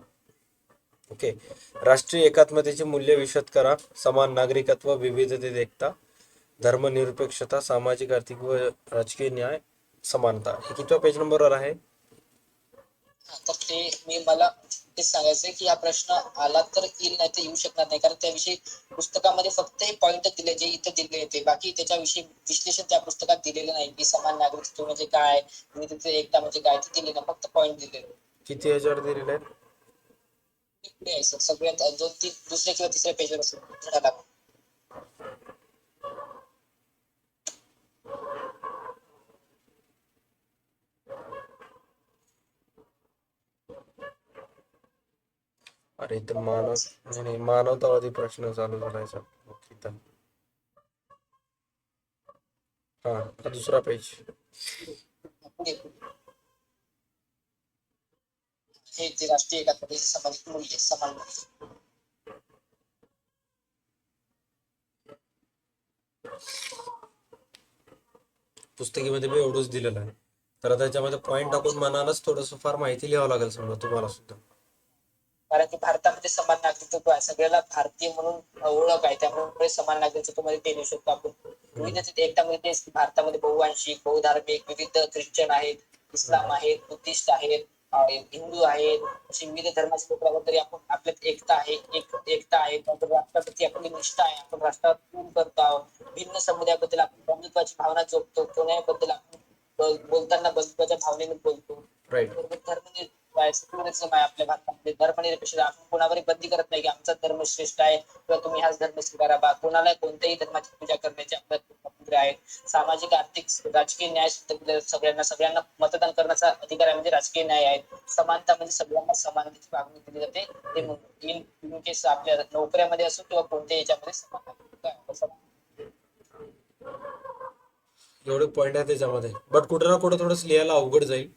Speaker 1: ओके. राष्ट्रीय एकात्मतेचे मूल्य विशद करा. समान नागरिकत्व, विविधतेत एकता, धर्मनिरपेक्षता, सामाजिक आर्थिक व राजकीय न्याय, समानता. हे कितव्या पेज नंबरवर आहे.
Speaker 2: हा, तर ते मला तेच सांगायचंय की हा प्रश्न आला तर येईल, नाही तर येऊ शकणार नाही, कारण त्याविषयी पुस्तकामध्ये फक्त हे पॉइंट दिले जे इथं दिले होते, बाकी त्याच्याविषयी विश्लेषण त्या पुस्तकात दिलेलं नाही की समान नागरिकत्व म्हणजे काय, विविधतेत एकता म्हणजे काय, ते दिले ना, फक्त पॉइंट दिलेले.
Speaker 1: किती ह्याच्यावर दिलेले आहेत.
Speaker 2: पुढे आहे सर, सगळ्यात दोन तीन दुसऱ्या किंवा तिसऱ्या पेजवर असेल धडा.
Speaker 1: अरे इथं नाही नाही, मानवतावादी प्रश्न चालू झालाय सर. ओके, इथं. हा, हा दुसरा पेज.
Speaker 2: पुढे हे जे राष्ट्रीय एकात्मतेचे सामाजिक मूल्य, समान मूल्य.
Speaker 1: पुस्तकीमध्ये मी एवढंच दिलेलं आहे, तर त्याच्यामध्ये पॉईंट टाकून मनानच थोडंसं फार माहिती लिहावं लागेल समजा तुम्हाला सुद्धा.
Speaker 2: कारण की भारतामध्ये समान नागरिकत्व आहे, सगळ्याला भारतीय म्हणून ओळख आहे, त्यामुळे समान नागरिकत्वामध्ये ते लिहू शकतो आपण. विविधतेत एकता म्हणजे तेच की भारतामध्ये बहुभाषिक, बहुधार्मिक, विविध ख्रिश्चन आहेत, इस्लाम आहेत, बुद्धिस्ट आहेत, हिंदू आहेत, अशी विविध धर्माचे लोक राहतात, तरी आपण आपल्यात एकता आहे, एकता आहे. नंतर राष्ट्राप्रती आपली निष्ठा आहे, आपण राष्ट्रात प्रेम करतो आहोत, भिन्न समुदायाबद्दल आपण बंधुत्वाची भावना जोडतो, कोणाबद्दल आपण बोलताना बंधुत्वाच्या भावनेने बोलतो.
Speaker 1: राईट.
Speaker 2: सेक्युलरिझम आहे आपल्या भारतामध्ये, धर्मनिरपेक्षता, आपण कोणावरही बंदी करत नाही की आमचा धर्म श्रेष्ठ आहे किंवा तुम्ही हाच धर्म स्वीकारा बा, कोणाला कोणत्याही धर्माची पूजा करण्याचे आपल्या स्वातंत्र्य आहे. सामाजिक, आर्थिक, राजकीय न्याय सगळ्यांना सगळ्यांना मतदान करण्याचा अधिकार आहे, म्हणजे राजकीय न्याय आहे. समानता म्हणजे सगळ्यांना समानतेची मागणी केली जाते, ते इन केस आपल्या नोकऱ्यामध्ये असो किंवा कोणत्याही याच्यामध्ये समान.
Speaker 1: एवढे पॉईंट आहे त्याच्यामध्ये, बट कुठं ना कुठं थोडंसं लिहायला अवघड जाईल.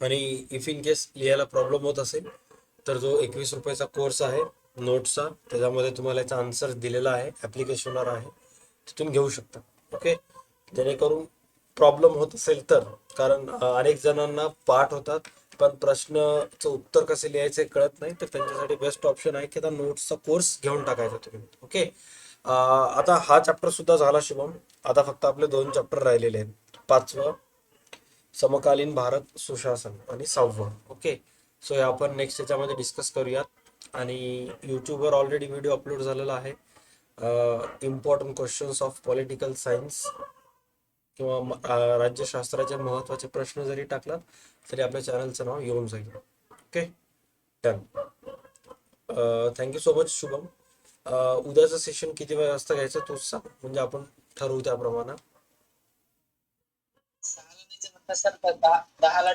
Speaker 1: आणि इफ इन केस लिहायला प्रॉब्लेम होत असेल तर जो 21 रुपयाचा कोर्स आहे नोट्सचा, त्याच्यामध्ये तुम्हाला याचा आन्सर दिलेला आहे, ॲप्लिकेशनवर आहे, तिथून घेऊ शकता. ओके, जेणेकरून प्रॉब्लेम होत असेल तर, कारण अनेक जणांना पाठ होतात पण प्रश्नाचं उत्तर कसे लिहायचे कळत नाही, तर त्यांच्यासाठी बेस्ट ऑप्शन आहे की आता नोट्सचा कोर्स घेऊन टाकायचा तुम्ही. ओके, आता हा चॅप्टर सुद्धा झाला शुभम. आता फक्त आपले 2 चॅप्टर राहिलेले आहेत. 5वं समकालीन भारत सुशासन आणि 6वं. ओके, सो हे आपण नेक्स्ट याच्यामध्ये डिस्कस करूयात. आणि यूट्यूबवर ऑलरेडी व्हिडिओ अपलोड झालेला आहे, important questions of political science किंवा राज्यशास्त्राचे महत्त्वाचे प्रश्न जरी टाकला तरी आपल्या चॅनलचं नाव येऊन जाईल. Okay, done. Thank you so much Shubham. उद्याचं सेशन किती वाजता घ्यायचं तूच सांग, म्हणजे आपण ठरवू त्याप्रमाणे.
Speaker 2: 6 ला नाही जमत तर सर 10 ला